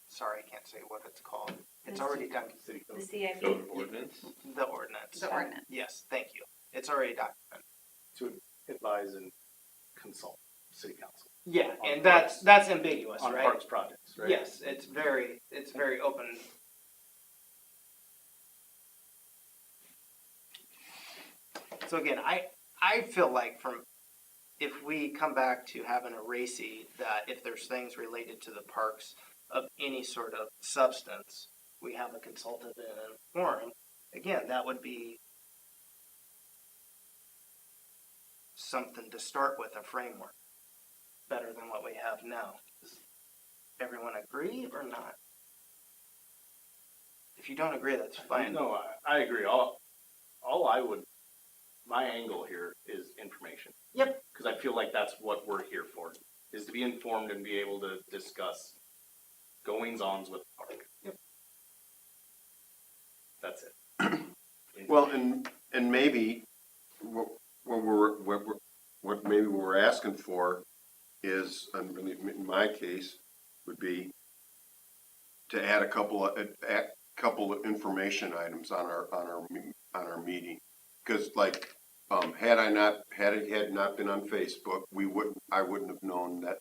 Sorry, I can't say what it's called. It's already documented. City The code. CIP. Code of ordinance. The ordinance. The ordinance. Yes, thank you. It's already documented. To advise and consult city council. Yeah, On and parks. that's ambiguous, on right? parks projects, right? Yes, it's very open. So again, I feel like if we come back to having a RACI, that if there's things related to the parks of any sort of substance, we have a consultant and a forum. Again, that would be something to start with, a framework, better than what we have now. Does everyone agree or not? If you don't agree, that's fine. No, I agree. My angle here is information. Yep. Because I feel like that's what we're here for, is to be informed and be able to discuss goings-ons with the park. Yep. That's it. Well, and maybe what maybe we're asking for is, in my case, would be to add a couple of information items on our meeting. Because like, had it had not been on Facebook, I wouldn't have known that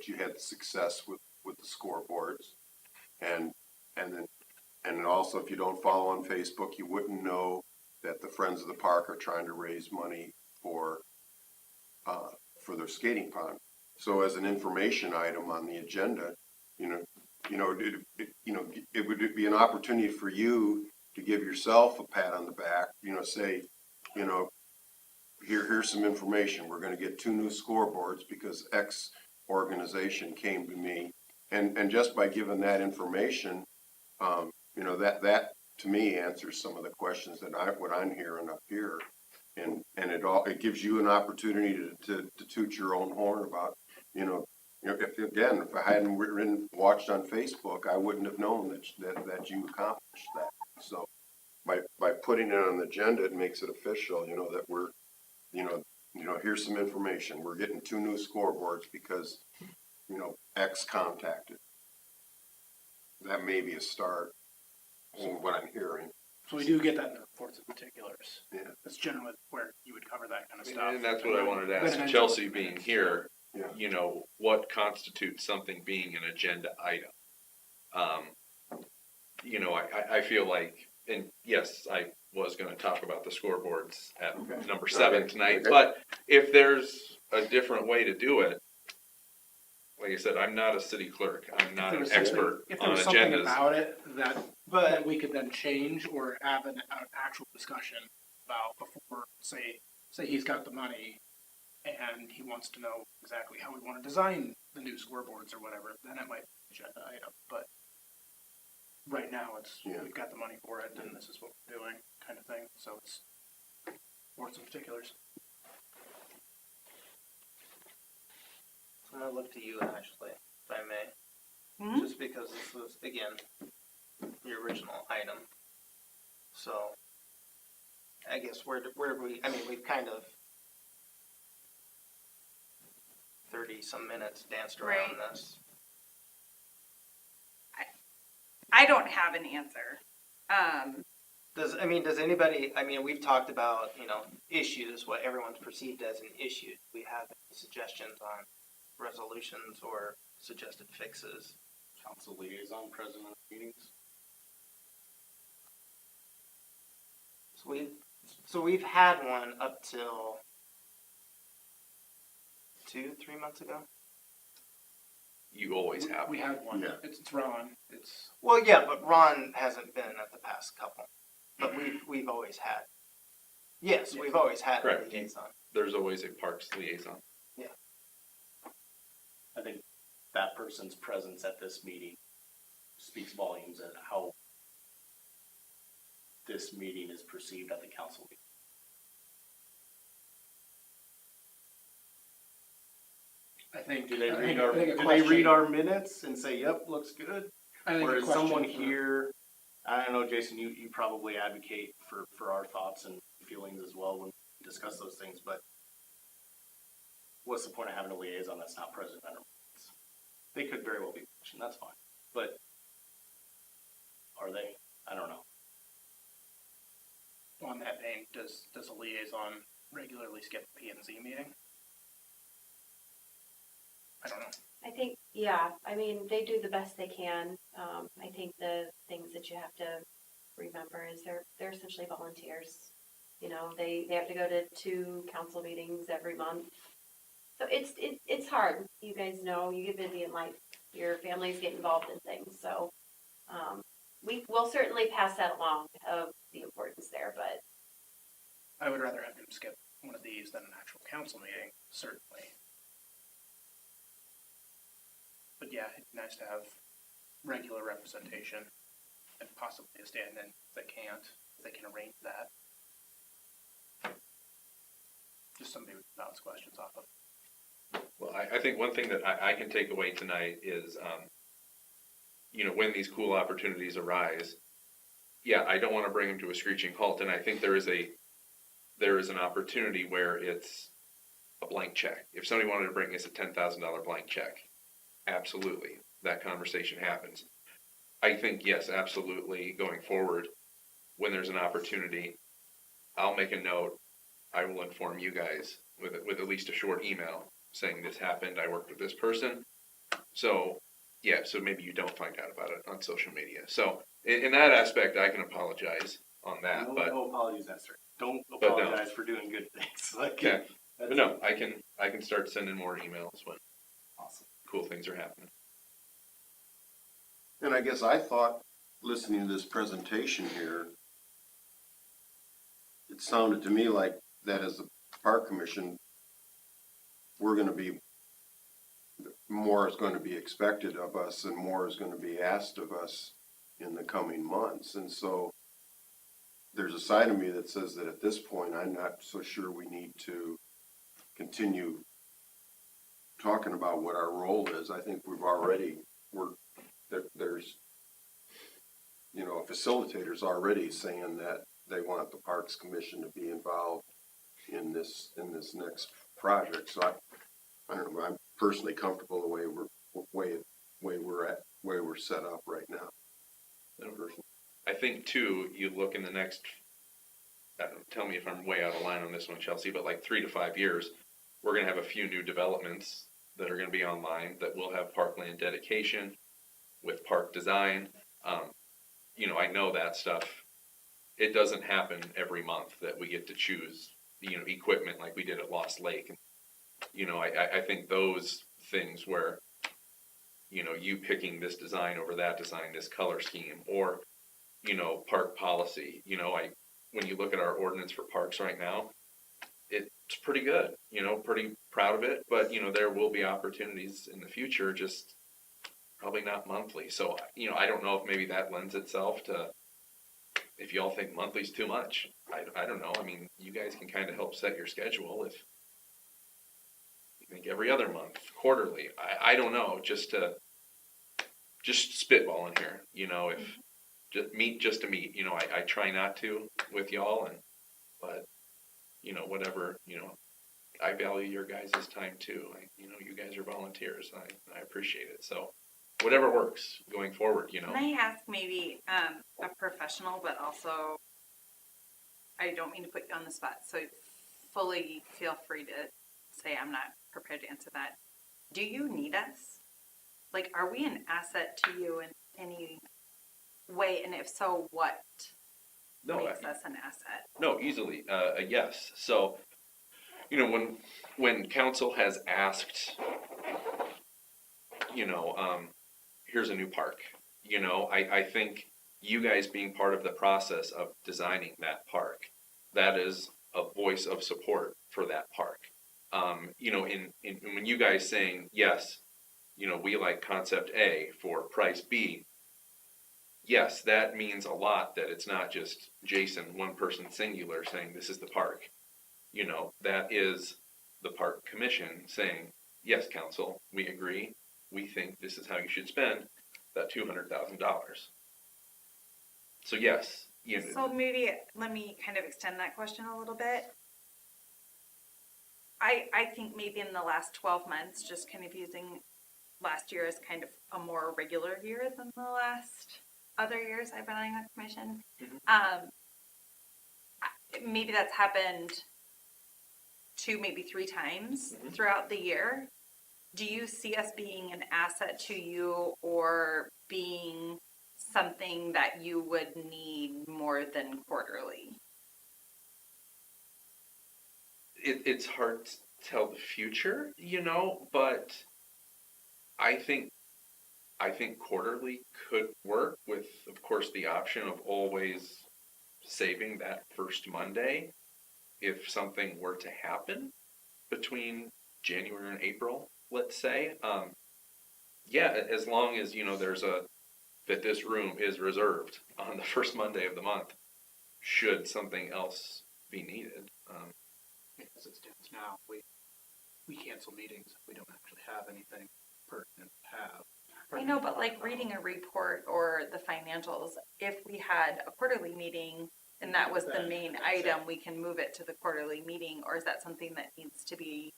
you had success with the scoreboards. And also, if you don't follow on Facebook, you wouldn't know that the Friends of the Park are trying to raise money for their skating pond. So as an information item on the agenda, it would be an opportunity for you to give yourself a pat on the back, say, here's some information. We're gonna get 2 new scoreboards because X organization came to me. And just by giving that information, that to me answers some of the questions that what I'm hearing up here. And it gives you an opportunity to toot your own horn about, if I hadn't watched on Facebook, I wouldn't have known that you accomplished that. So by putting it on the agenda, it makes it official, that we're, here's some information. We're getting 2 new scoreboards because, X contacted. That may be a start from what I'm hearing. So we do get that in the reports of particulars. Yeah. That's generally where you would cover that kind of stuff. And that's what I wanted to ask Residential. Chelsea being here, Yeah. what constitutes something being an agenda item? I feel like, and yes, I was gonna talk about the scoreboards at number 7 tonight, Okay. but if there's a different way to do it, like I said, I'm not a city clerk, I'm not an expert If there on was something agendas. about it that But we could then change or have an actual discussion about before, say he's got the money and he wants to know exactly how we want to design the new scoreboards or whatever, then it might be an agenda item. But right now we've got the money for it and this is what we're doing kind of thing. So it's reports and particulars. I'm gonna look to you, Ashley, if I may, Mhm. just because this was again the original item. So I guess where do we? I mean, we've kind of 30 some minutes danced around Right. this. I don't have an answer. Does anybody? I mean, we've talked about issues, what everyone's perceived as an issue. Do we have any suggestions on resolutions or suggested fixes? Council liaison, president of meetings. So we've had one up till 2-3 months ago. You always have. We had one. Yeah. It's Ron. It's Well, yeah, but Ron hasn't been at the past couple, but we've always had. Yes, we've always had a Correct. liaison. There's always a parks liaison. I think that person's presence at this meeting speaks volumes at how this meeting is perceived at the council meeting. I think. Do they I read think- our, I think a do they question- read our minutes and say, yep, looks good? I think Or a is question someone for- here, I don't know, Jason, you probably advocate for our thoughts and feelings as well when we discuss those things, but what's the point of having a liaison that's not present at our meetings? They could very well be mentioned, that's fine, but are they? I don't know. On that vein, does a liaison regularly skip a P&Z meeting? I don't know. I think, yeah, I mean, they do the best they can. I think the things that you have to remember is they're essentially volunteers. You know, they have to go to 2 council meetings every month. So it's hard. You guys know, you get busy in life. Your families get involved in things. So we will certainly pass that along of the importance there, but I would rather have them skip one of these than an actual council meeting, certainly. But yeah, it'd be nice to have regular representation and possibly a stand-in if they can't, if they can arrange that. Just somebody would bounce questions off of. Well, I think one thing that I can take away tonight is, you know, when these cool opportunities arise, yeah, I don't want to bring them to a screeching halt, and I think there is an opportunity where it's a blank check. If somebody wanted to bring us a $10,000 blank check, absolutely, that conversation happens. I think, yes, absolutely, going forward, when there's an opportunity, I'll make a note. I will inform you guys with at least a short email saying this happened. I worked with this person. So, yeah, so maybe you don't find out about it on social media. So, in that aspect, I can apologize on that. No, but no apologies necessary. Don't no. apologize for doing good things. Like, yeah, that's but no, I can start sending more emails when awesome. cool things are happening. And I guess I thought, listening to this presentation here, it sounded to me like that as the park commission, more is going to be expected of us and more is going to be asked of us in the coming months. And so there's a side of me that says that at this point, I'm not so sure we need to continue talking about what our role is. I think there's, you know, a facilitator's already saying that they want the Parks Commission to be involved in this next project. So I don't know, I'm personally comfortable the way we're set up right now. I think too, you look in the next, I don't know, tell me if I'm way out of line on this one, Chelsea, but like 3 to 5 years, we're going to have a few new developments that are going to be online that will have parkland dedication with park design. You know, I know that stuff. It doesn't happen every month that we get to choose, you know, equipment like we did at Lost Lake. You know, I think those things where, you know, you picking this design over that design, this color scheme, or, you know, park policy, you know, when you look at our ordinance for parks right now, it's pretty good, you know, pretty proud of it, but, you know, there will be opportunities in the future, just probably not monthly. So, you know, I don't know if maybe that lends itself to, if y'all think monthly's too much, I don't know. I mean, you guys can kind of help set your schedule if you think every other month, quarterly. I don't know, just spitballing here, you know, if just to meet, you know, I try not to with y'all, but you know, whatever, you know, I value your guys' time too. You know, you guys are volunteers. I appreciate it. So whatever works going forward, you know. Can I ask maybe a professional, but also, I don't mean to put you on the spot, so fully feel free to say I'm not prepared to answer that. Do you need us? Like, are we an asset to you in any way? And if so, what makes us an asset? No, easily. A yes. So, you know, when council has asked, you know, here's a new park, you know, I think you guys being part of the process of designing that park, that is a voice of support for that park. You know, when you guys saying, yes, you know, we like concept A for price B, yes, that means a lot that it's not just Jason, one person singular, saying this is the park. You know, that is the park commission saying, yes, council, we agree. We think this is how you should spend that $200,000. So yes, you know. So maybe let me kind of extend that question a little bit. I think maybe in the last 12 months, just kind of using last year as kind of a more regular year than the last other years I've been on the commission. Maybe that's happened 2, maybe 3 times throughout the year. do you see us being an asset to you or being something that you would need more than quarterly? It's hard to tell the future, but I think quarterly could work with, of course, the option of always saving that first Monday if something were to happen between January and April, let's say. Yeah, as long as, that this room is reserved on the first Monday of the month, should something else be needed. As it stands now, we cancel meetings if we don't actually have anything pertinent to have. I know, but like reading a report or the financials, if we had a quarterly meeting and that was the main item, we can move it to the quarterly meeting, or is that something that needs to be?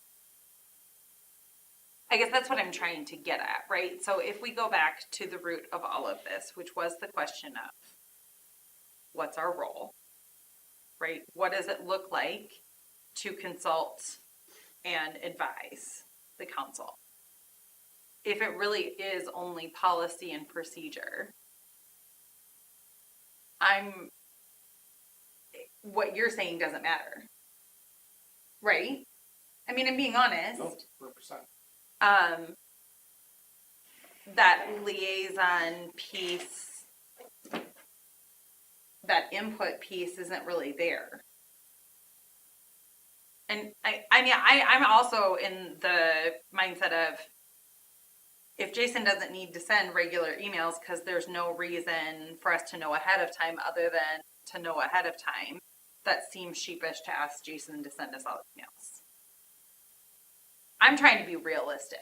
I guess that's what I'm trying to get at, right? So if we go back to the root of all of this, which was the question of what's our role, right? What does it look like to consult and advise the council? If it really is only policy and procedure, what you're saying doesn't matter, right? I mean, I'm being honest. No, 100%. That liaison piece, that input piece isn't really there. And I'm also in the mindset of, if Jason doesn't need to send regular emails because there's no reason for us to know ahead of time other than to know ahead of time, that seems sheepish to ask Jason to send us all emails. I'm trying to be realistic.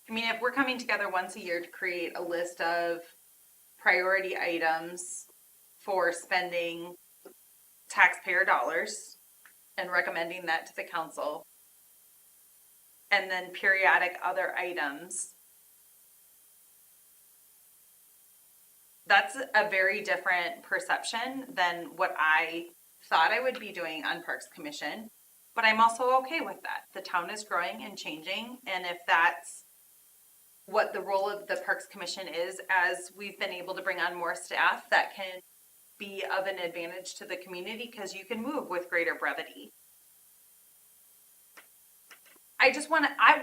I mean, if we're coming together once a year to create a list of priority items for spending taxpayer dollars and recommending that to the council, and then periodic other items, that's a very different perception than what I thought I would be doing on Parks Commission. But I'm also okay with that. The town is growing and changing, and if that's what the role of the Parks Commission is, as we've been able to bring on more staff, that can be of an advantage to the community because you can move with greater brevity.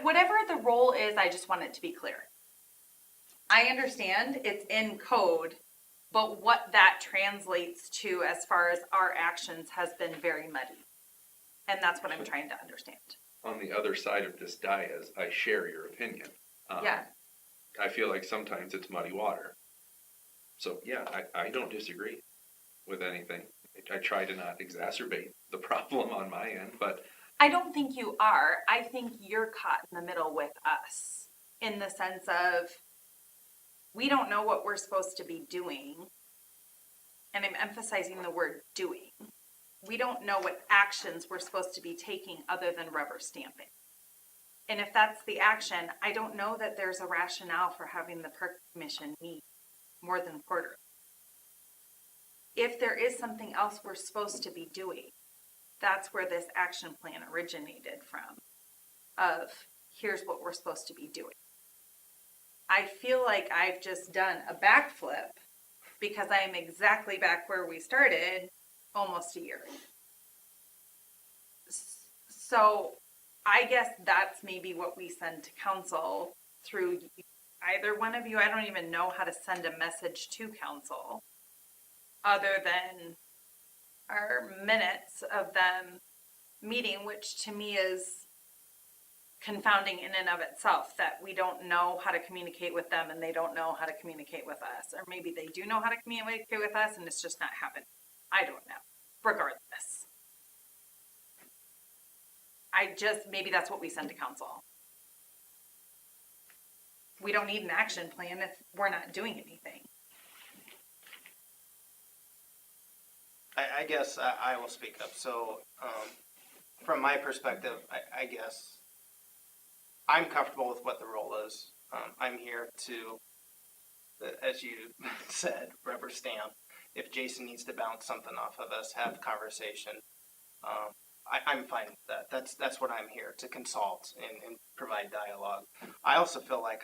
Whatever the role is, I just want it to be clear. I understand it's in code, but what that translates to as far as our actions has been very muddy. And that's what I'm trying to understand. On the other side of this dais, I share your opinion. Yeah. I feel like sometimes it's muddy water. So yeah, I don't disagree with anything. I try to not exacerbate the problem on my end, but I don't think you are. I think you're caught in the middle with us in the sense of we don't know what we're supposed to be doing. And I'm emphasizing the word doing. We don't know what actions we're supposed to be taking other than rubber stamping. And if that's the action, I don't know that there's a rationale for having the Park Commission meet more than quarterly. If there is something else we're supposed to be doing, that's where this action plan originated from, of here's what we're supposed to be doing. I feel like I've just done a backflip because I am exactly back where we started almost a year. So I guess that's maybe what we send to council through either one of you. I don't even know how to send a message to council other than our minutes of them meeting, which to me is confounding in and of itself, that we don't know how to communicate with them and they don't know how to communicate with us. Or maybe they do know how to communicate with us and it's just not happening. I don't know. Regardless. Maybe that's what we send to council. We don't need an action plan if we're not doing anything. I guess I will speak up. So, from my perspective, I guess I'm comfortable with what the role is. I'm here to, as you said, rubber stamp. If Jason needs to bounce something off of us, have conversation, I'm fine with that. That's what I'm here, to consult and provide dialogue. I also feel like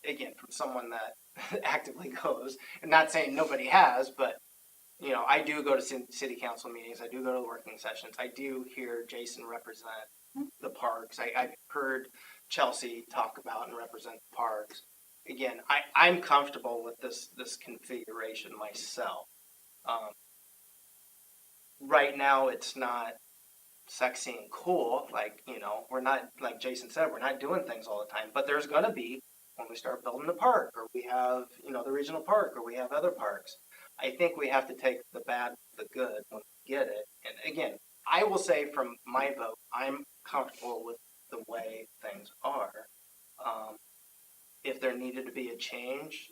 again, from someone that actively goes, and not saying nobody has, but I do go to city council meetings. I do go to working sessions. I do hear Jason represent the parks. I've heard Chelsea talk about and represent the parks. Again, I'm comfortable with this configuration myself. Right now, it's not sexy and cool. Like, we're not, like Jason said, we're not doing things all the time. But there's going to be when we start building the park, or we have, the regional park, or we have other parks. I think we have to take the bad with the good when we get it. And again, I will say from my vote, I'm comfortable with the way things are. If there needed to be a change,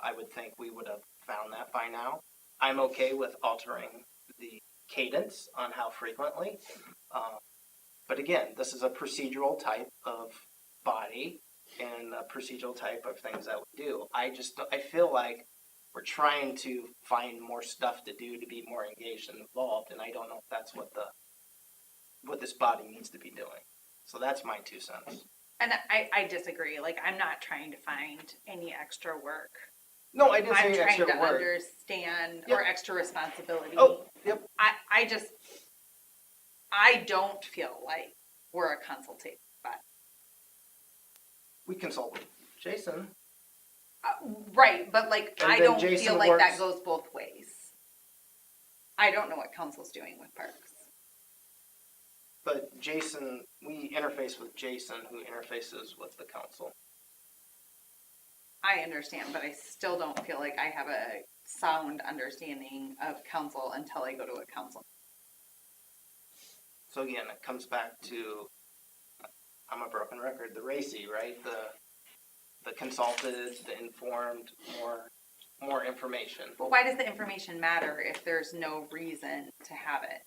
I would think we would have found that by now. I'm okay with altering the cadence on how frequently. But again, this is a procedural type of body and a procedural type of things that we do. I feel like we're trying to find more stuff to do to be more engaged and involved, and I don't know if that's what this body needs to be doing. So that's my 2 cents. And I disagree. Like, I'm not trying to find any extra work. No, I didn't I'm say trying extra to work. understand, Yep. or extra responsibility. Oh, yep. I don't feel like we're a consultative body. We consult with Jason. Right, but like, And I then don't Jason feel like that works- goes both ways. I don't know what council's doing with parks. But Jason, we interface with Jason, who interfaces with the council. I understand, but I still don't feel like I have a sound understanding of council until I go to a council. So again, it comes back to, I'm a broken record, the RACI, right? The consulted, the informed, more information. But why does the information matter if there's no reason to have it?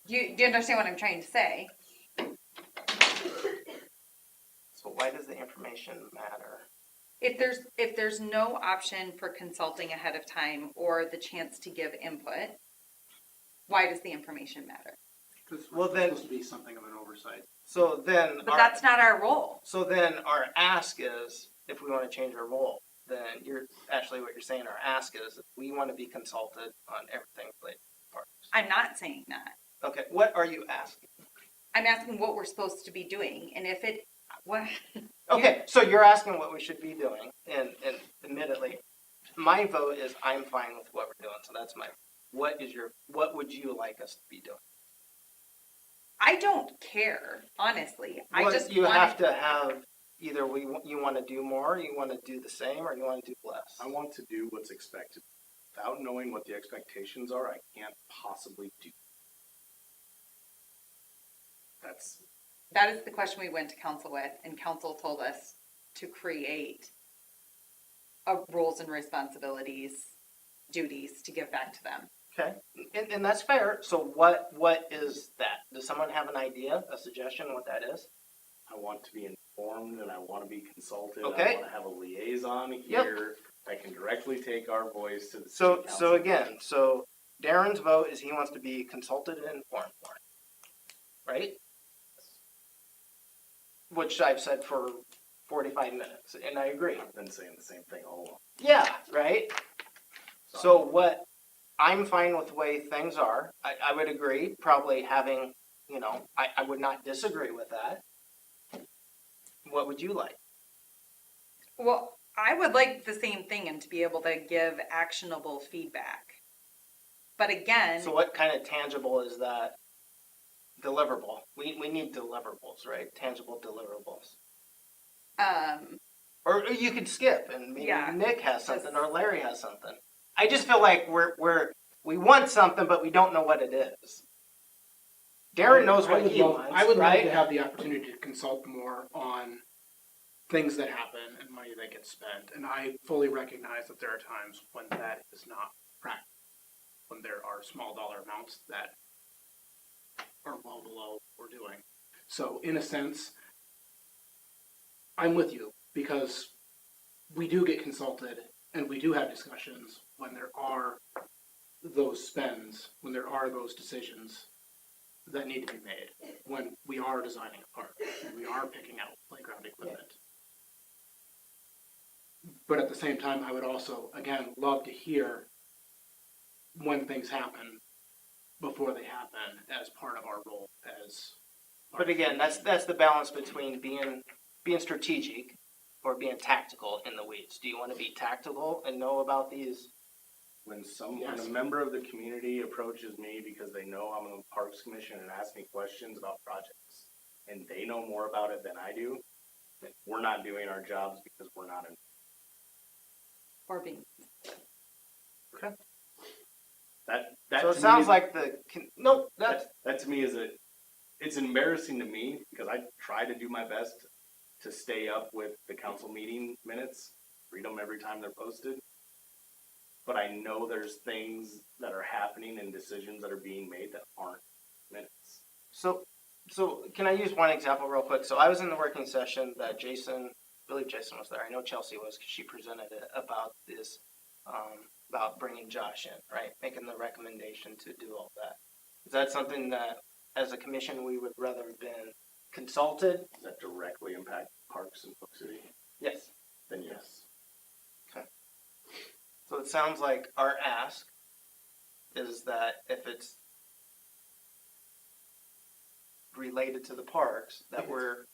Do you understand what I'm trying to say? So why does the information matter? If there's no option for consulting ahead of time or the chance to give input, why does the information matter? Well, then- It's supposed to be something of an oversight. So then, But that's not our role. so then our ask is, if we want to change our role, then what you're saying, our ask is, we want to be consulted on everything related to parks. I'm not saying that. Okay, what are you asking? I'm asking what we're supposed to be doing, and if it, what, Okay, so you're asking what we should be doing, and admittedly, my vote is I'm fine with what we're doing, so that's what would you like us to be doing? I don't care, honestly. I Well, just you want have to have, either you want to do more, you want to do the same, or you want to do less. I want to do what's expected. Without knowing what the expectations are, I can't possibly do. That is the question we went to council with, and council told us to create roles and responsibilities, duties to give back to them. Okay, and that's fair. So what is that? Does someone have an idea, a suggestion what that is? I want to be informed and I want to be consulted. Okay. I want to have a liaison Yep. here. I can directly take our voice to the city So council. again, so Darren's vote is he wants to be consulted and informed more, right? Which I've said for 45 minutes, and I agree. I've been saying the same thing all along. Yeah, right? So what, I'm fine with the way things are. I would agree, probably having, I would not disagree with that. What would you like? Well, I would like the same thing and to be able to give actionable feedback. But again, So what kind of tangible is that deliverable? We need deliverables, right? Tangible deliverables. Or you could skip and maybe Yeah, Nick has something just- or Larry has something. I just feel like we want something, but we don't know what it is. Darren knows what he wants, I would love right? to have the opportunity to consult more on things that happen and money that gets spent. And I fully recognize that there are times when that is not practical, when there are small dollar amounts that are well below what we're doing. So in a sense, I'm with you because we do get consulted and we do have discussions when there are those spends, when there are those decisions that need to be made, when we are designing a park, when we are picking out playground equipment. But at the same time, I would also, again, love to hear when things happen before they happen as part of our role as. But again, that's the balance between being strategic or being tactical in the weeds. Do you want to be tactical and know about these? When Yes. a member of the community approaches me because they know I'm on the Parks Commission and asks me questions about projects, and they know more about it than I do, then we're not doing our jobs because we're not in. Or being. That So it to me sounds is- like nope, that to me is it's embarrassing to me because I try to do my best to stay up with the council meeting minutes, read them every time they're posted. But I know there's things that are happening and decisions that are being made that aren't minutes. So can I use one example real quick? So I was in the working session that I believe Jason was there. I know Chelsea was because she presented it about this, about bringing Josh in, right? Making the recommendation to do all that. Is that something that, as a commission, we would rather have been consulted? Does that directly impact parks in Polk City? Yes. Then yes. So it sounds like our ask is that if it's related to the parks, that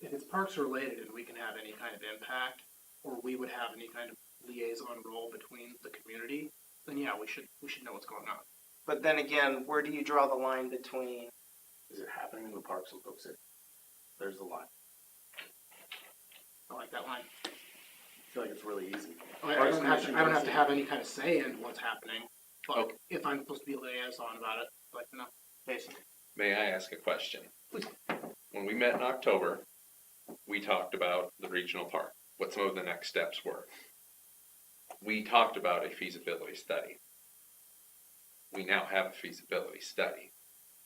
If it's parks related and we can have any kind of impact, or we would have any kind of liaison role between the community, then yeah, we should know what's going on. but then again, where do you draw the line between? Is it happening in the parks in Polk City? There's the line. I like that line. I feel like it's really easy. I Parks don't Commission have goes to in. have any kind of say in what's happening, but Okay. if I'm supposed to be a liaison about it, I'd like to know. Jason? May I ask a question? When we met in October, we talked about the regional park, what some of the next steps were. We talked about a feasibility study. We now have a feasibility study.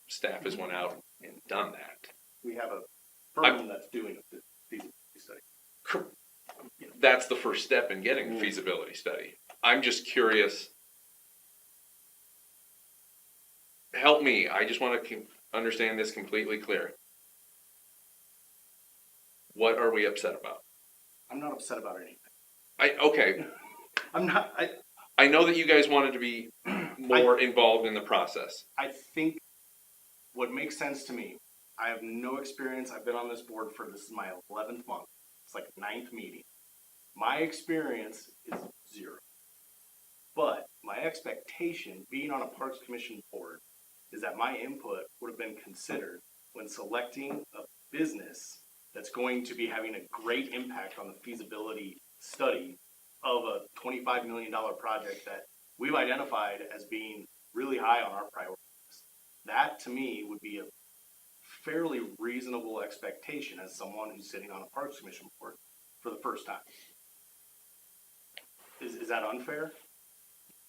Staff has went out and done that. We have a firm that's doing a feasibility study. That's the first step in getting a feasibility study. I'm just curious. Help me. I just want to understand this completely clear. What are we upset about? I'm not upset about anything. Okay. I'm not. I know that you guys wanted to be more involved in the process. I think what makes sense to me, I have no experience. I've been on this board this is my 11th month. It's like 9th meeting. My experience is 0. But my expectation, being on a Parks Commission board, is that my input would have been considered when selecting a business that's going to be having a great impact on the feasibility study of a $25 million project that we've identified as being really high on our priority list. That, to me, would be a fairly reasonable expectation as someone who's sitting on a Parks Commission board for the first time. Is that unfair?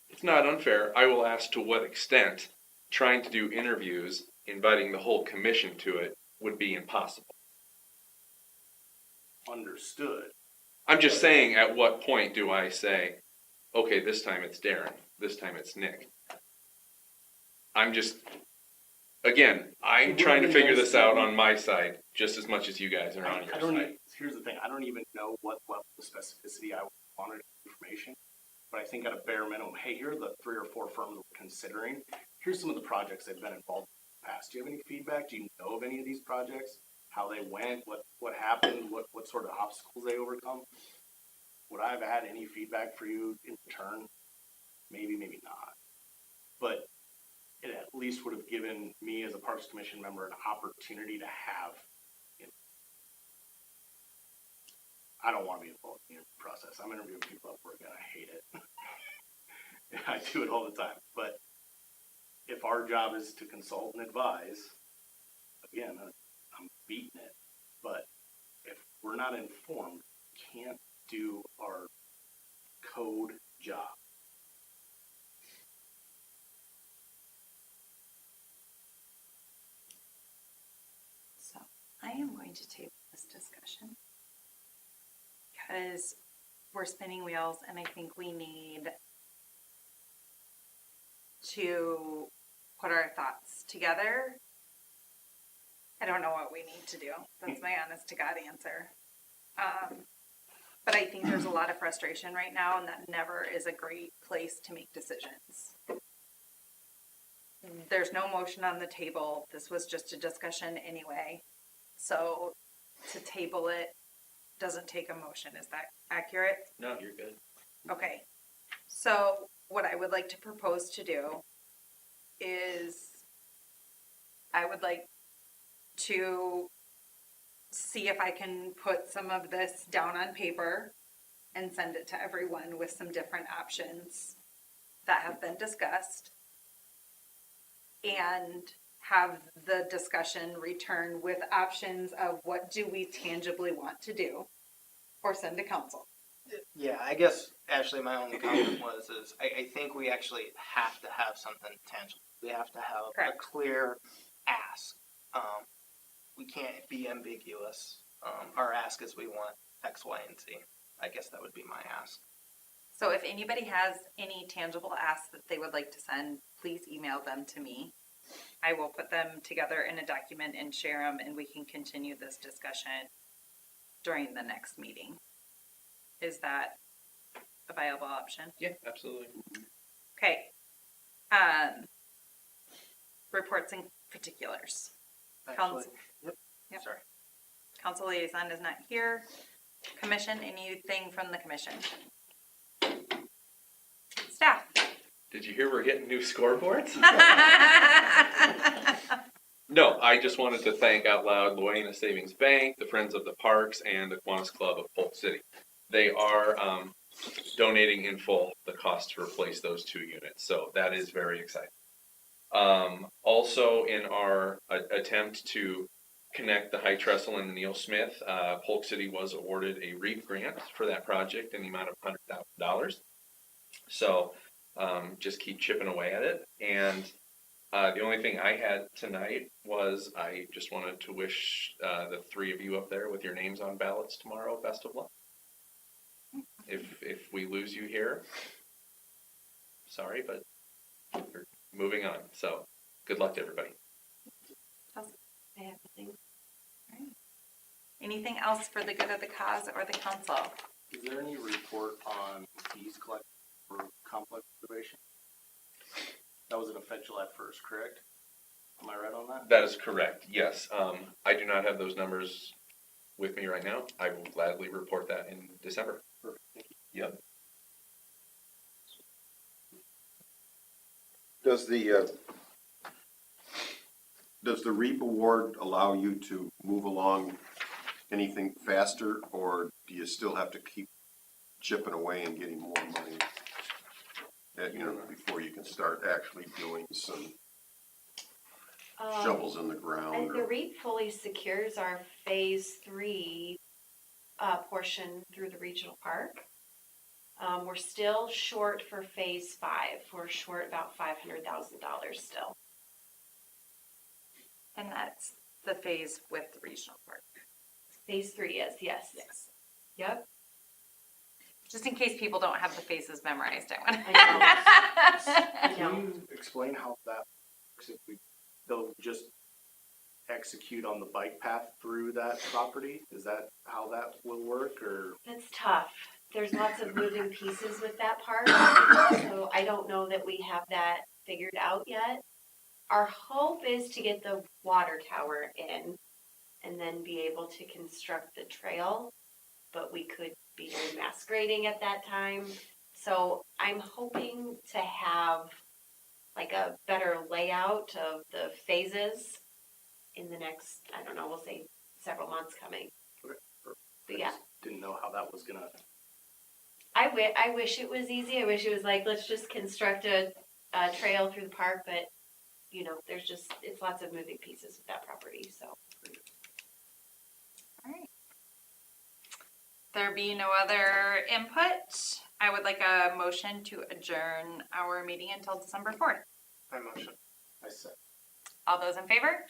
It's not unfair. I will ask to what extent trying to do interviews, inviting the whole commission to it, would be impossible. Understood. I'm just saying, at what point do I say, okay, this time it's Darren, this time it's Nick? I'm just, again, I'm trying to figure this out on my side just as much as you guys are on your side. Here's the thing, I don't even know what level of specificity I wanted information, but I think at a bare minimum, hey, here are the 3 or 4 firms we're considering. Here's some of the projects they've been involved in the past. Do you have any feedback? Do you know of any of these projects? How they went, what happened, what sort of obstacles they overcome? Would I have had any feedback for you in return? Maybe, maybe not. But it at least would have given me as a Parks Commission member an opportunity to have. I don't want to be involved in the interview process. I'm interviewing people at work and I hate it. I do it all the time. But if our job is to consult and advise, again, I'm beating it. But if we're not informed, we can't do our code job. So I am going to table this discussion because we're spinning wheels and I think we need to put our thoughts together. I don't know what we need to do. That's my honest to God answer. But I think there's a lot of frustration right now, and that never is a great place to make decisions. There's no motion on the table. This was just a discussion anyway. So to table it doesn't take a motion. Is that accurate? No, you're good. Okay. So what I would like to propose to do is I would like to see if I can put some of this down on paper and send it to everyone with some different options that have been discussed, and have the discussion return with options of what do we tangibly want to do, or send to council. Yeah, I guess actually my only comment is I think we actually have to have something tangible. We have to have Correct. a clear ask. We can't be ambiguous. Our ask is we want X, Y, and Z. I guess that would be my ask. So if anybody has any tangible asks that they would like to send, please email them to me. I will put them together in a document and share them, and we can continue this discussion during the next meeting. Is that a viable option? Yeah, absolutely. Okay. Reports and particulars. Actually, Yep. sorry. Council liaison is not here. Commission, anything from the commission? Staff. Did you hear we're getting new scoreboards? No, I just wanted to thank out loud Luana Savings Bank, the Friends of the Parks, and the Kiwanis Club of Polk City. They are donating in full the cost to replace those 2 units, so that is very exciting. Also, in our attempt to connect the High Trestle and the Neil Smith, Polk City was awarded a REAP grant for that project in the amount of $100,000. So just keep chipping away at it. And the only thing I had tonight was I just wanted to wish the 3 of you up there with your names on ballots tomorrow best of luck. If we lose you here, sorry, but we're moving on. So good luck to everybody. I have nothing. Anything else for the good of the cause or the council? Is there any report on fees collected for complex renovation? That was an effect July 1st, correct? Am I right on that? That is correct, yes. I do not have those numbers with me right now. I will gladly report that in December. Perfect, thank you. Yep. Does the REAP award allow you to move along anything faster, or do you still have to keep chipping away and getting more money? Before you can start actually doing some shovels in the ground? And the REAP fully secures our phase 3 portion through the regional park. We're still short for phase 5. We're short about $500,000 still. And that's the phase with the regional park. Phase 3 is, yes. Yes. Yep. Just in case people don't have the phases memorized, I want I know. Can you explain how that works if they'll just execute on the bike path through that property? Is that how that will work, or? That's tough. There's lots of moving pieces with that part. So I don't know that we have that figured out yet. Our hope is to get the water tower in and then be able to construct the trail, but we could be doing mass grading at that time. So I'm hoping to have like a better layout of the phases in the next, I don't know, we'll say several months coming. But yeah. Didn't know how that was gonna. I wish it was easy. I wish it was like, let's just construct a trail through the park, but it's lots of moving pieces with that property, so. All right. There be no other input. I would like a motion to adjourn our meeting until December 4th. My motion. I said. All those in favor?